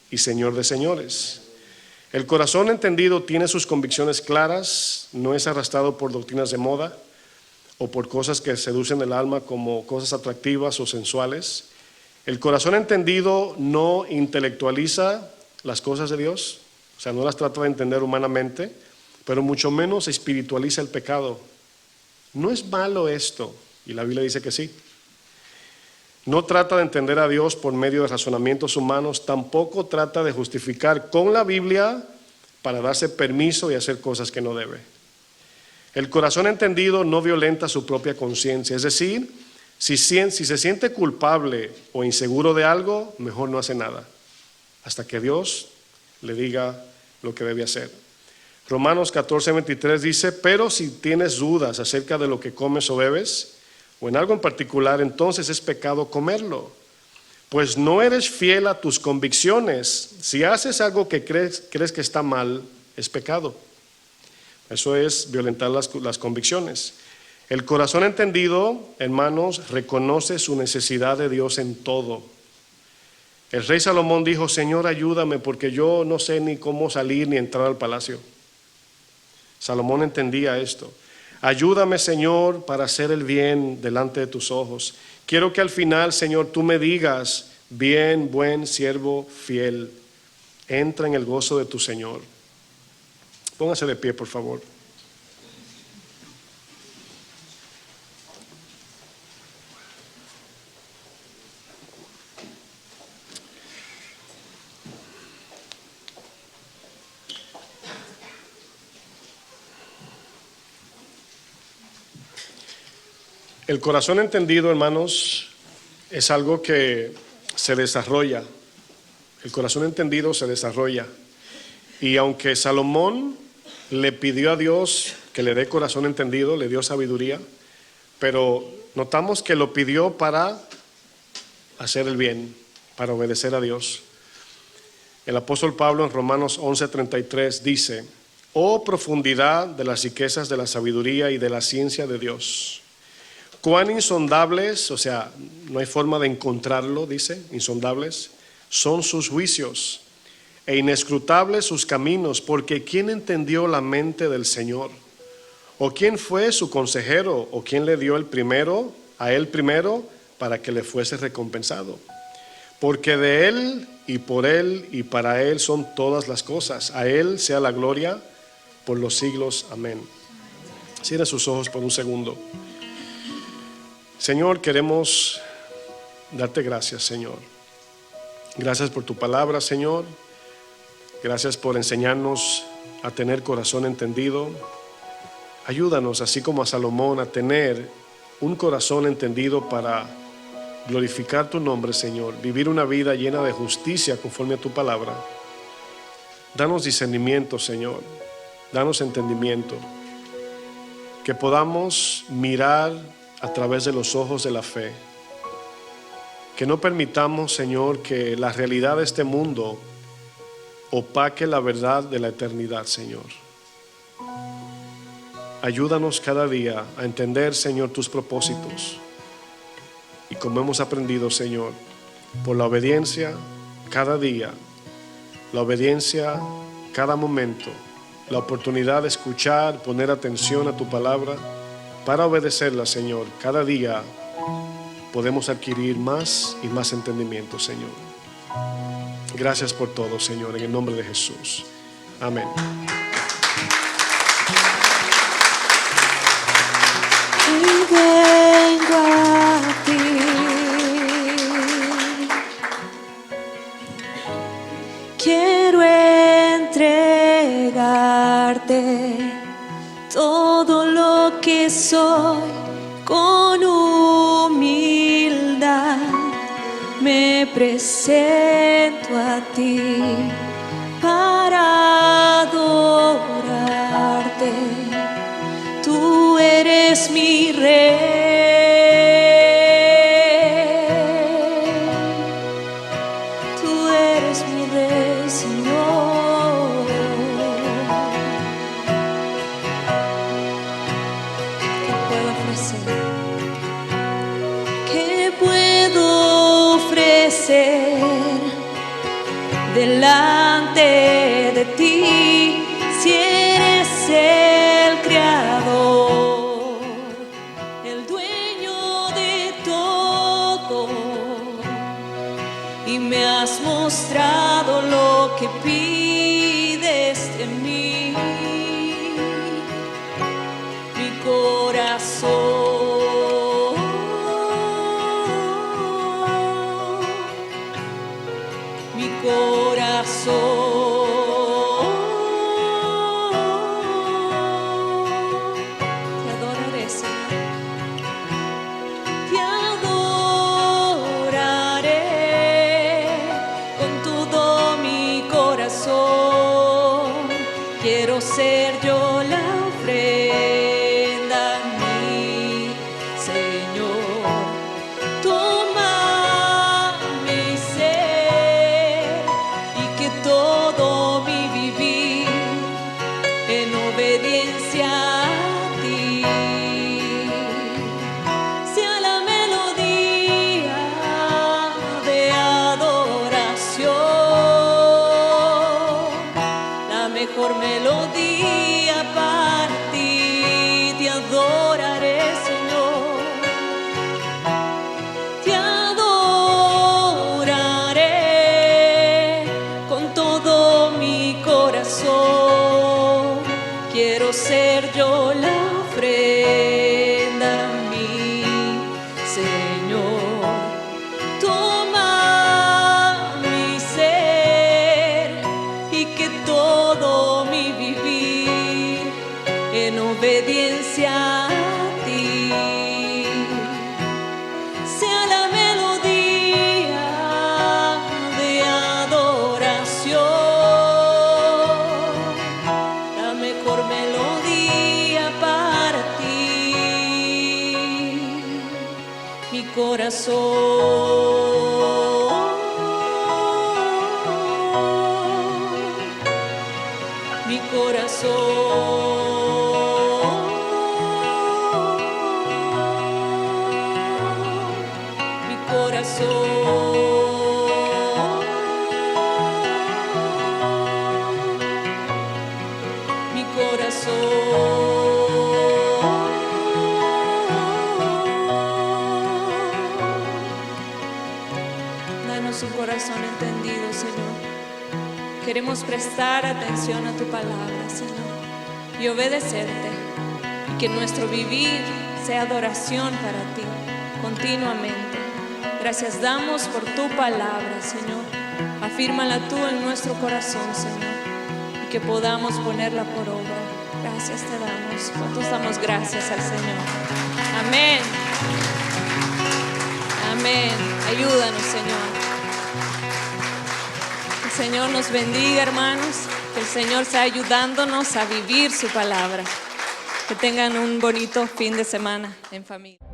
Speaker 1: y Señor de Señores. El corazón entendido tiene sus convicciones claras, no es arrastrado por doctrinas de moda o por cosas que seducen el alma como cosas atractivas o sensuales. El corazón entendido no intelectualiza las cosas de Dios, o sea, no las trata de entender humanamente, pero mucho menos espiritualiza el pecado. No es malo esto, y la Biblia dice que sí. No trata de entender a Dios por medio de razonamientos humanos, tampoco trata de justificar con la Biblia para darse permiso y hacer cosas que no debe. El corazón entendido no violenta su propia conciencia, es decir, si se siente culpable o inseguro de algo, mejor no hace nada, hasta que Dios le diga lo que debe hacer. Romanos 14:23 dice: pero si tienes dudas acerca de lo que comes o bebes, o en algo en particular, entonces es pecado comerlo, pues no eres fiel a tus convicciones. Si haces algo que crees que está mal, es pecado. Eso es violentar las convicciones. El corazón entendido, hermanos, reconoce su necesidad de Dios en todo. El rey Salomón dijo: Señor, ayúdame, porque yo no sé ni cómo salir ni entrar al palacio. Salomón entendía esto. Ayúdame, Señor, para hacer el bien delante de tus ojos. Quiero que al final, Señor, tú me digas: bien, buen siervo fiel, entra en el gozo de tu Señor. Póngase de pie, por favor. El corazón entendido, hermanos, es algo que se desarrolla. El corazón entendido se desarrolla. Y aunque Salomón le pidió a Dios que le dé corazón entendido, le dio sabiduría, pero notamos que lo pidió para hacer el bien, para obedecer a Dios. El apóstol Pablo en Romanos 11:33 dice: oh profundidad de las riquezas de la sabiduría y de la ciencia de Dios. Cuán insondables, o sea, no hay forma de encontrarlo, dice, insondables, son sus juicios, e inescrutables sus caminos, porque ¿quién entendió la mente del Señor? ¿O quién fue su consejero? ¿O quién le dio a él primero para que le fuese recompensado? Porque de Él y por Él y para Él son todas las cosas. A Él sea la gloria por los siglos. Amén. Cierre sus ojos por un segundo. Señor, queremos darte gracias, Señor. Gracias por tu palabra, Señor. Gracias por enseñarnos a tener corazón entendido. Ayúdanos, así como a Salomón, a tener un corazón entendido para glorificar tu nombre, Señor. Vivir una vida llena de justicia conforme a tu palabra. Danos discernimiento, Señor. Danos entendimiento. Que podamos mirar a través de los ojos de la fe. Que no permitamos, Señor, que la realidad de este mundo opaque la verdad de la eternidad, Señor. Ayúdanos cada día a entender, Señor, tus propósitos. Y como hemos aprendido, Señor, por la obediencia cada día, la obediencia cada momento, la oportunidad de escuchar, poner atención a tu palabra, para obedecerla, Señor, cada día podemos adquirir más y más entendimiento, Señor. Gracias por todo, Señor, en el nombre de Jesús. Amén.
Speaker 2: Y vengo a ti, quiero entregarte todo lo que soy con humildad. Me presento a ti para adorarte. Tú eres mi rey. Tú eres mi rey, Señor. ¿Qué puedo ofrecer? ¿Qué puedo ofrecer delante de ti si eres el creador, el dueño de todo, y me has mostrado lo que pides de mí? Mi corazón, mi corazón te adoraré, Señor. Te adoraré con todo mi corazón. Quiero ser yo la ofrenda, mi Señor. Toma mi ser y que todo mi vivir en obediencia a ti sea la melodía de adoración, la mejor melodía para ti. Te adoraré, Señor. Te adoraré con todo mi corazón. Quiero ser yo la ofrenda, mi Señor. Toma mi ser y que todo mi vivir en obediencia a ti sea la melodía de adoración, la mejor melodía para ti. Mi corazón, mi corazón, mi corazón, queremos prestar atención a tu palabra, Señor, y obedecerte, y que nuestro vivir sea adoración para ti continuamente. Gracias damos por tu palabra, Señor. Afírmala tú en nuestro corazón, Señor, y que podamos ponerla por obra. Gracias te damos. ¿Cuántos damos gracias al Señor? Amén. Amén. Ayúdanos, Señor. Que el Señor nos bendiga, hermanos. Que el Señor sea ayudándonos a vivir su palabra. Que tengan un bonito fin de semana en familia.